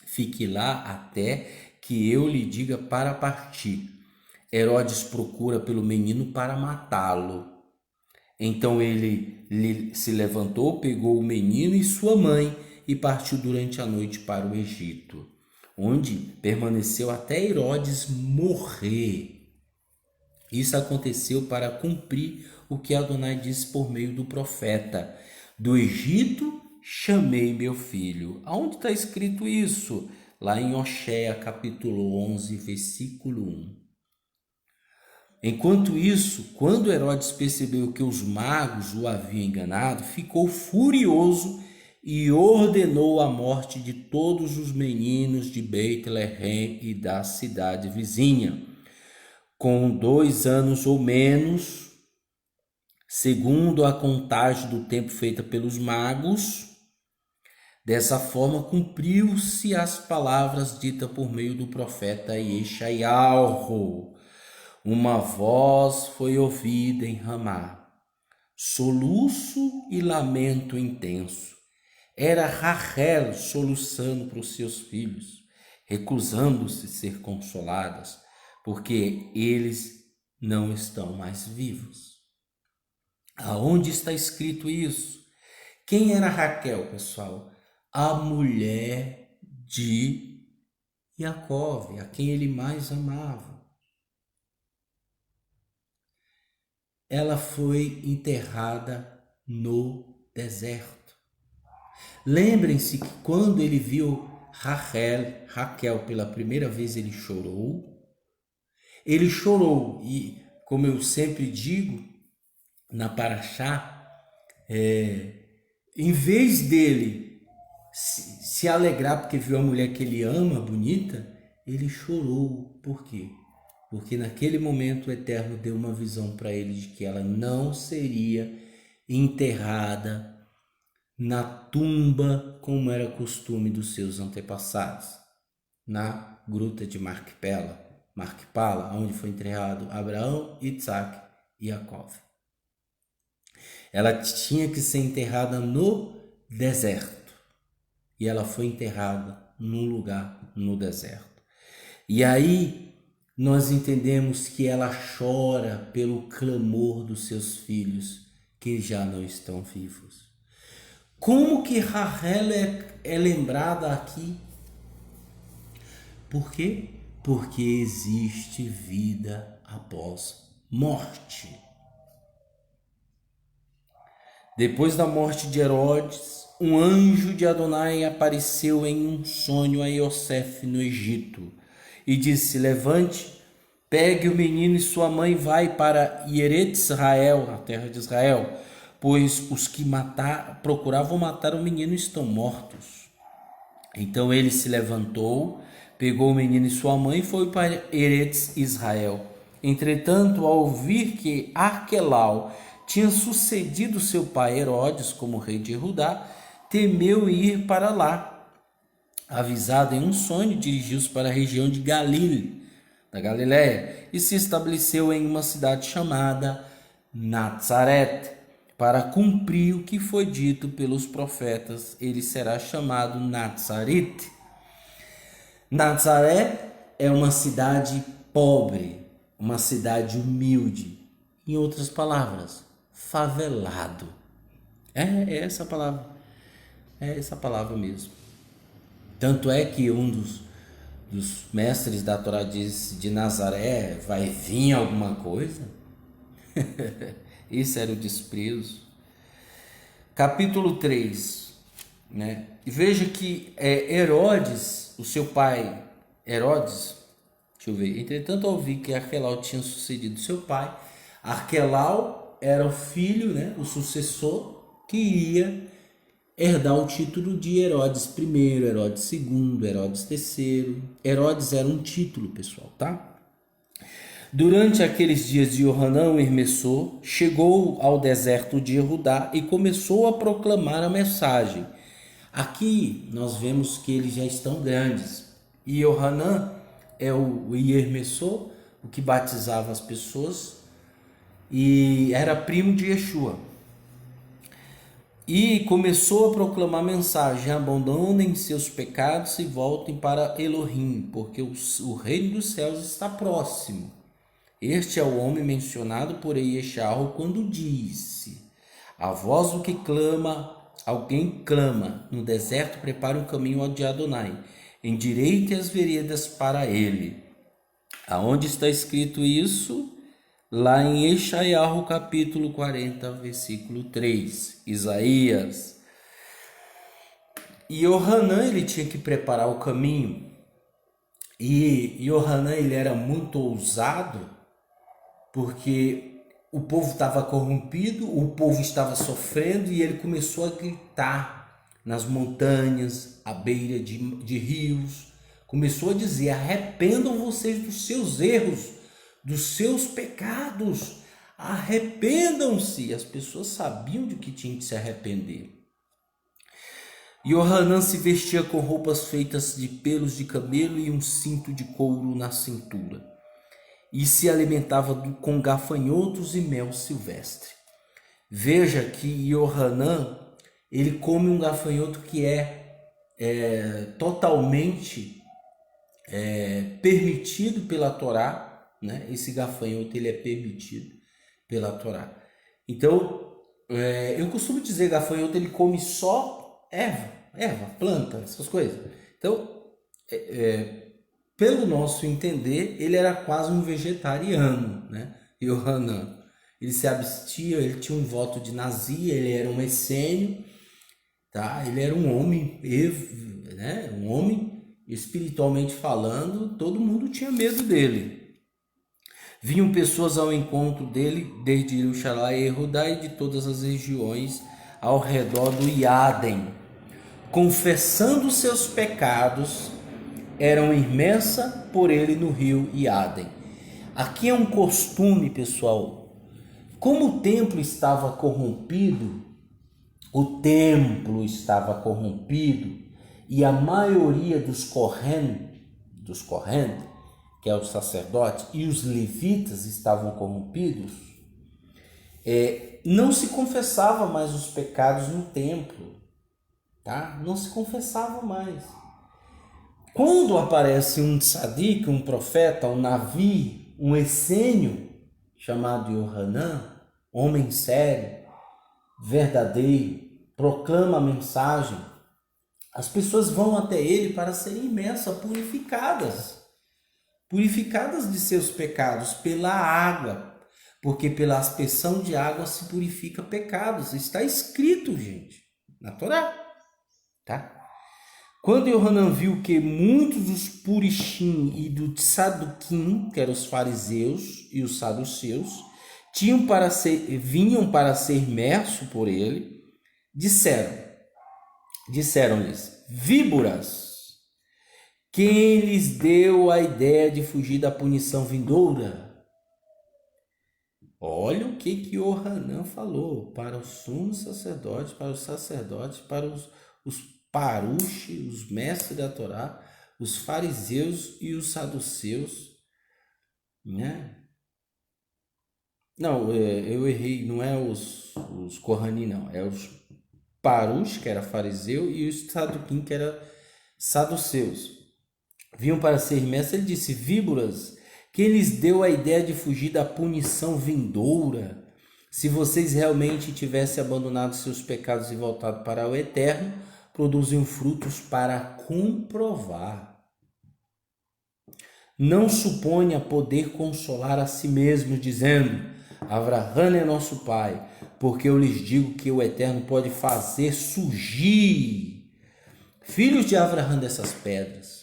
Fique lá até que eu lhe diga para partir. Herodes procura pelo menino para matá-lo. Então ele se levantou, pegou o menino e sua mãe e partiu durante a noite para o Egito, onde permaneceu até Herodes morrer. Isso aconteceu para cumprir o que Adonai disse por meio do profeta: do Egito chamei meu filho. Aonde está escrito isso? Lá em Oséia, capítulo 11, versículo 1. Enquanto isso, quando Herodes percebeu que os magos o haviam enganado, ficou furioso e ordenou a morte de todos os meninos de Beit-Lehem e da cidade vizinha, com 2 anos ou menos, segundo a contagem do tempo feita pelos magos. Dessa forma, cumpriu-se as palavras ditas por meio do profeta Yeshayahu. Uma voz foi ouvida em Ramá, soluço e lamento intenso. Era Rachel soluçando para os seus filhos, recusando-se ser consoladas, porque eles não estão mais vivos. Aonde está escrito isso? Quem era Raquel, pessoal? A mulher de Jacó, a quem ele mais amava. Ela foi enterrada no deserto. Lembrem-se que quando ele viu Raquel pela primeira vez, ele chorou. Ele chorou e, como eu sempre digo, na Paraxá, em vez dele se alegrar porque viu a mulher que ele ama, bonita, ele chorou. Por quê? Porque naquele momento o Eterno deu uma visão para ele de que ela não seria enterrada na tumba como era costume dos seus antepassados, na gruta de Marquipala, onde foi enterrado Abraão, Isaac e Jacó. Ela tinha que ser enterrada no deserto e ela foi enterrada num lugar no deserto. E aí nós entendemos que ela chora pelo clamor dos seus filhos que já não estão vivos. Como que Rachel é lembrada aqui? Por quê? Porque existe vida após morte. Depois da morte de Herodes, um anjo de Adonai apareceu em um sonho a Iosef no Egito e disse: levante, pegue o menino e sua mãe, vai para Eretz Israel, a terra de Israel, pois os que procuravam matar o menino estão mortos. Então ele se levantou, pegou o menino e sua mãe e foi para Eretz Israel. Entretanto, ao ouvir que Arquelau tinha sucedido seu pai Herodes como rei de Judá, temeu ir para lá. Avisado em um sonho, dirigiu-se para a região de da Galiléia, e se estabeleceu em uma cidade chamada Nazaré, para cumprir o que foi dito pelos profetas. Ele será chamado Nazarite. Nazaré é uma cidade pobre, uma cidade humilde. Em outras palavras, favelado. É essa palavra. É essa palavra mesmo. Tanto é que um dos mestres da Torá diz: de Nazaré vai vir alguma coisa? Esse era o desprezo. Capítulo 3, né? E veja que Herodes, o seu pai, Herodes, deixa eu ver, entretanto ao ouvir que Arquelau tinha sucedido seu pai, Arquelau era o filho, né, o sucessor que iria herdar o título de Herodes I, Herodes II, Herodes III. Herodes era um título, pessoal, tá? Durante aqueles dias de Johanã, o Hermessor chegou ao deserto de Judá e começou a proclamar a mensagem. Aqui nós vemos que eles já estão grandes. E Johanã é o Hermessor, o que batizava as pessoas, e era primo de Yeshua. E começou a proclamar a mensagem: abandonem seus pecados e voltem para Elohim, porque o reino dos céus está próximo. Este é o homem mencionado por Yeshayahu quando disse: a voz do que clama, alguém clama, no deserto prepare um caminho ao de Adonai, endireite as veredas para ele. Aonde está escrito isso? Lá em Yeshayahu capítulo 40, versículo 3, Isaías. E Johanã, ele tinha que preparar o caminho. E Johanã, ele era muito ousado, porque o povo estava corrompido, o povo estava sofrendo, e ele começou a gritar nas montanhas, à beira de rios. Começou a dizer: arrependam vocês dos seus erros, dos seus pecados, arrependam-se. As pessoas sabiam de que tinham que se arrepender. Johanã se vestia com roupas feitas de pelos de camelo e um cinto de couro na cintura, e se alimentava com gafanhotos e mel silvestre. Veja que Johanã, ele come um gafanhoto que é totalmente permitido pela Torá, né? Esse gafanhoto, ele é permitido pela Torá. Então, eu costumo dizer, gafanhoto, ele come só erva, planta, essas coisas. Então, pelo nosso entender, ele era quase um vegetariano, né? Johanã. Ele se abstia, ele tinha um voto de nazir, ele era um essênio, tá? Ele era um homem, né? Um homem, espiritualmente falando, todo mundo tinha medo dele. Vinham pessoas ao encontro dele, desde Jerusalém e Judá e de todas as regiões ao redor do Iadem, confessando seus pecados, eram imersa por ele no rio Iadem. Aqui é um costume, pessoal. Como o templo estava corrompido, e a maioria dos Kohen, que é o sacerdote, e os levitas estavam corrompidos, não se confessava mais os pecados no templo, tá? Não se confessava mais. Quando aparece um tzadik, um profeta, um navi, um essênio, chamado Johanã, homem sério, verdadeiro, proclama a mensagem, as pessoas vão até ele para serem imersas, purificadas de seus pecados pela água, porque pela aspersão de água se purifica pecados. Está escrito, gente, na Torá, tá? Quando Johanã viu que muitos dos Purishim e do Saduquim, que eram os fariseus e os saduceus, vinham para ser imersos por ele, disseram-lhes: víboras, quem lhes deu a ideia de fugir da punição vindoura? Olha o que Yohanan falou para os sumos sacerdotes, para os parushi, os mestres da Torá, os fariseus e os saduceus, né? Não, eu errei, não é os Kohanim, não, é os parush, que era fariseu, e os saduquim, que era saduceus. Vinham para ser mestres, ele disse, víboras, quem lhes deu a ideia de fugir da punição vindoura? Se vocês realmente tivessem abandonado seus pecados e voltado para o Eterno, produziam frutos para comprovar. Não suponha poder consolar a si mesmo, dizendo, Avraham é nosso pai, porque eu lhes digo que o Eterno pode fazer surgir filhos de Avraham dessas pedras.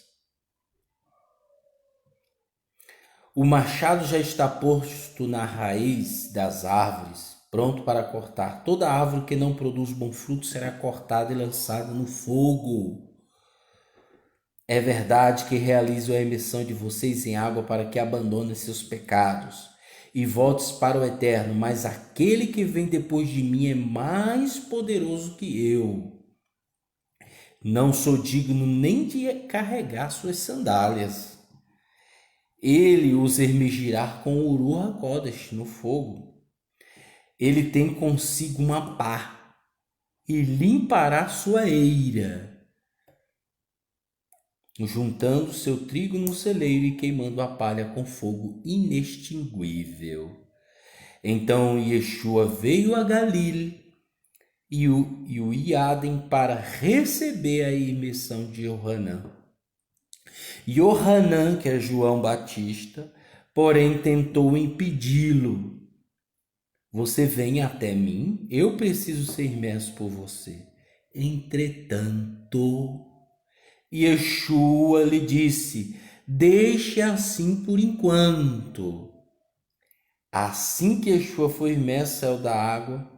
O machado já está posto na raiz das árvores, pronto para cortar. Toda árvore que não produz bom fruto será cortada e lançada no fogo. É verdade que realizo a emissão de vocês em água para que abandonem seus pecados e voltes para o Eterno, mas aquele que vem depois de mim é mais poderoso que eu. Não sou digno nem de carregar suas sandálias. Ele os emergirá com o Uru HaKodesh no fogo. Ele tem consigo uma pá e limpará sua eira, juntando seu trigo no celeiro e queimando a palha com fogo inextinguível. Então Yeshua veio a Galil e o Iadem para receber a imersão de Yohanan. Yohanan, que é João Batista, porém tentou impedi-lo. Você vem até mim, eu preciso ser imerso por você. Entretanto, Yeshua lhe disse, deixe assim por enquanto. Assim que Yeshua foi imerso no céu da água,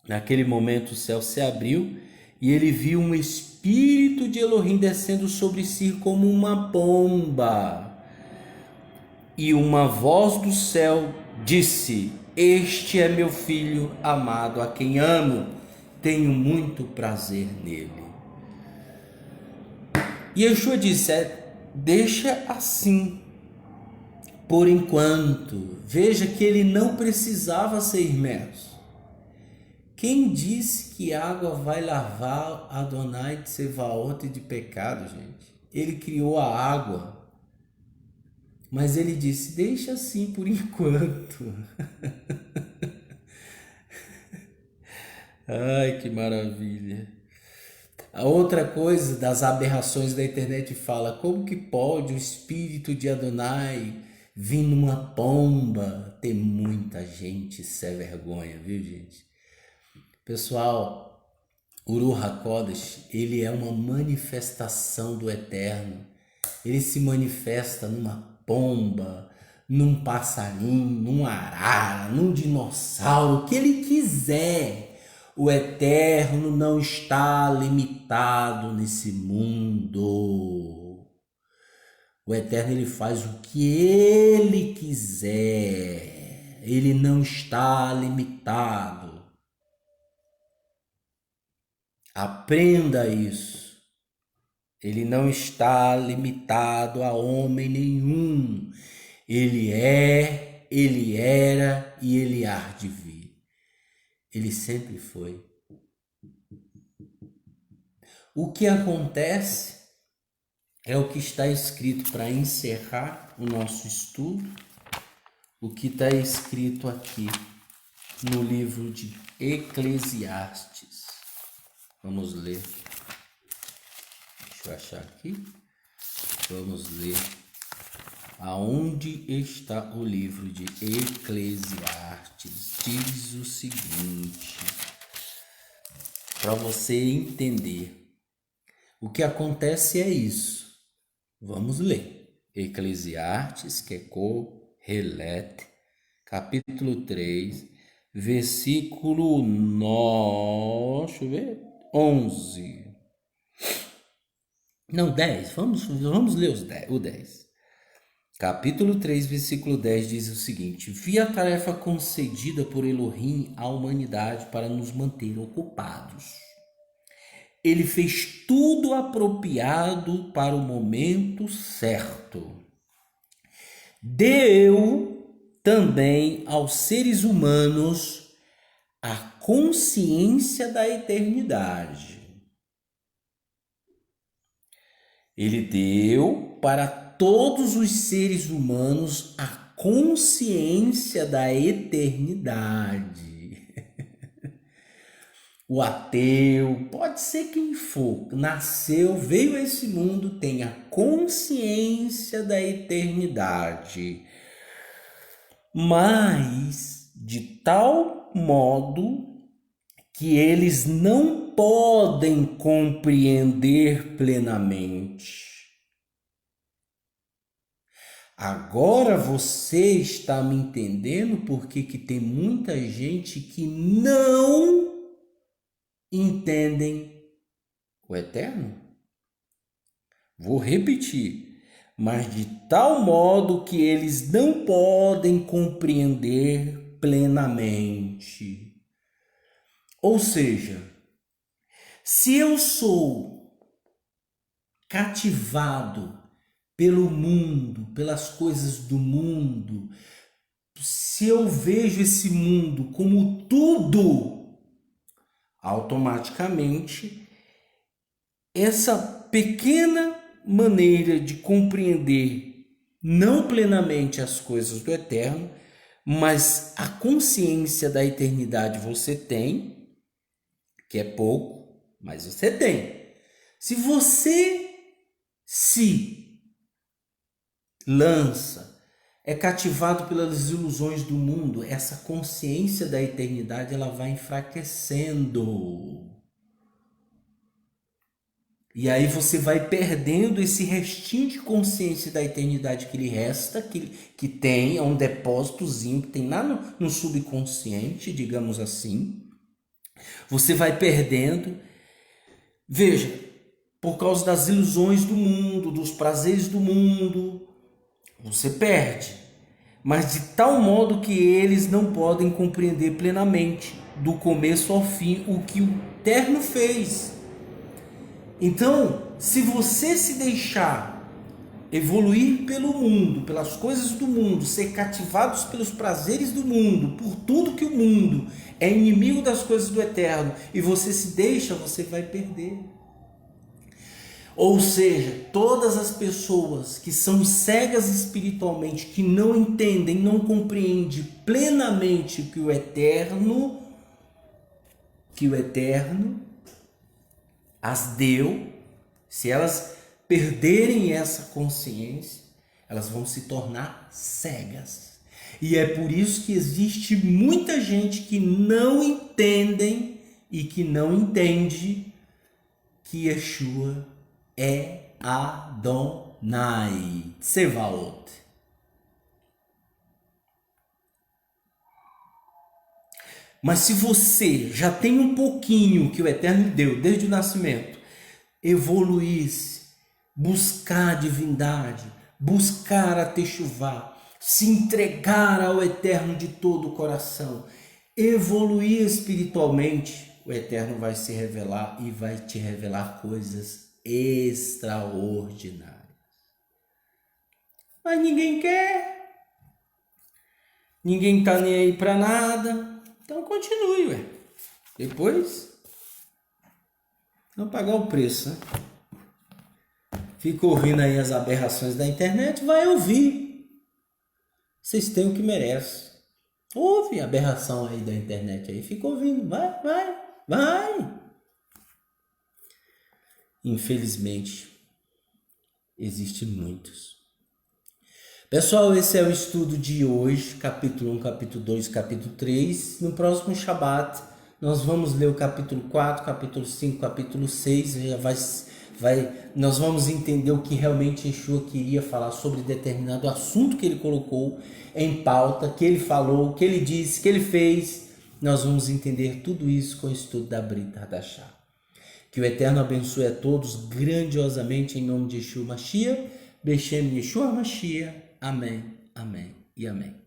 naquele momento o céu se abriu e ele viu um espírito de Elohim descendo sobre si como uma pomba. E uma voz do céu disse, este é meu filho amado, a quem amo, tenho muito prazer nele. E Yeshua disse, deixa assim, por enquanto. Veja que ele não precisava ser imerso. Quem disse que água vai lavar Adonai de Sevaot de pecado, gente? Ele criou a água. Mas ele disse, deixa assim por enquanto. Ai, que maravilha. A outra coisa das aberrações da internet fala, como que pode o espírito de Adonai vir numa pomba? Tem muita gente sem vergonha, viu, gente? Pessoal, Uru HaKodesh, ele é uma manifestação do Eterno. Ele se manifesta numa pomba, num passarinho, num arara, num dinossauro, o que ele quiser. O Eterno não está limitado nesse mundo. O Eterno ele faz o que ele quiser. Ele não está limitado. Aprenda isso. Ele não está limitado a homem nenhum. Ele é, ele era e ele há de vir. Ele sempre foi. O que acontece é o que está escrito para encerrar o nosso estudo. O que está escrito aqui no livro de Eclesiastes. Vamos ler. Deixa eu achar aqui. Vamos ler. Aonde está o livro de Eclesiastes? Diz o seguinte, para você entender. O que acontece é isso. Vamos ler. Eclesiastes, que é Kohelet, capítulo 3, versículo 9, deixa eu ver, 11. Não, 10. Vamos ler o 10. Capítulo 3, versículo 10 diz o seguinte: Vi a tarefa concedida por Elohim à humanidade para nos manter ocupados. Ele fez tudo apropriado para o momento certo. Deu também aos seres humanos a consciência da eternidade. Ele deu para todos os seres humanos a consciência da eternidade. O ateu, pode ser quem for, nasceu, veio a esse mundo, tem a consciência da eternidade. Mas de tal modo que eles não podem compreender plenamente. Agora você está me entendendo porque que tem muita gente que não entendem o eterno? Vou repetir. Mas de tal modo que eles não podem compreender plenamente. Ou seja, se eu sou cativado pelo mundo, pelas coisas do mundo, se eu vejo esse mundo como tudo, automaticamente essa pequena maneira de compreender não plenamente as coisas do eterno, mas a consciência da eternidade você tem, que é pouco, mas você tem. Se você se lança, é cativado pelas ilusões do mundo, essa consciência da eternidade ela vai enfraquecendo. E aí você vai perdendo esse restinho de consciência da eternidade que lhe resta, que tem, é um depósitozinho que tem lá no subconsciente, digamos assim. Você vai perdendo. Veja, por causa das ilusões do mundo, dos prazeres do mundo, você perde. Mas de tal modo que eles não podem compreender plenamente, do começo ao fim, o que o Eterno fez. Então, se você se deixar evoluir pelo mundo, pelas coisas do mundo, ser cativados pelos prazeres do mundo, por tudo que o mundo é inimigo das coisas do eterno, e você se deixa, você vai perder. Ou seja, todas as pessoas que são cegas espiritualmente, que não entendem, não compreendem plenamente que o eterno as deu, se elas perderem essa consciência, elas vão se tornar cegas. E é por isso que existe muita gente que não entendem e que não entende que Yeshua é Adonai Tsevaot. Mas se você já tem um pouquinho que o Eterno deu desde o nascimento, evoluir-se, buscar a divindade, buscar a Techuvá, se entregar ao Eterno de todo o coração, evoluir espiritualmente, o Eterno vai se revelar e vai te revelar coisas extraordinárias. Mas ninguém quer, ninguém tá nem aí para nada. Então continue, ué. Depois vão pagar o preço, né? Fica ouvindo aí as aberrações da internet, vai ouvir. Vocês têm o que merecem. Ouve a aberração aí da internet aí, fica ouvindo, vai. Infelizmente, existem muitos. Pessoal, esse é o estudo de hoje, capítulo 1, capítulo 2, capítulo 3. No próximo Shabat, nós vamos ler o capítulo 4, capítulo 5, capítulo 6. Nós vamos entender o que realmente Yeshua queria falar sobre determinado assunto que ele colocou em pauta, que ele falou, que ele disse, que ele fez. Nós vamos entender tudo isso com o estudo da Brit Hadashah. Que o Eterno abençoe a todos grandiosamente em nome de Yeshua Mashiach, Beshem Yeshua Mashiach. amém, amém e amém.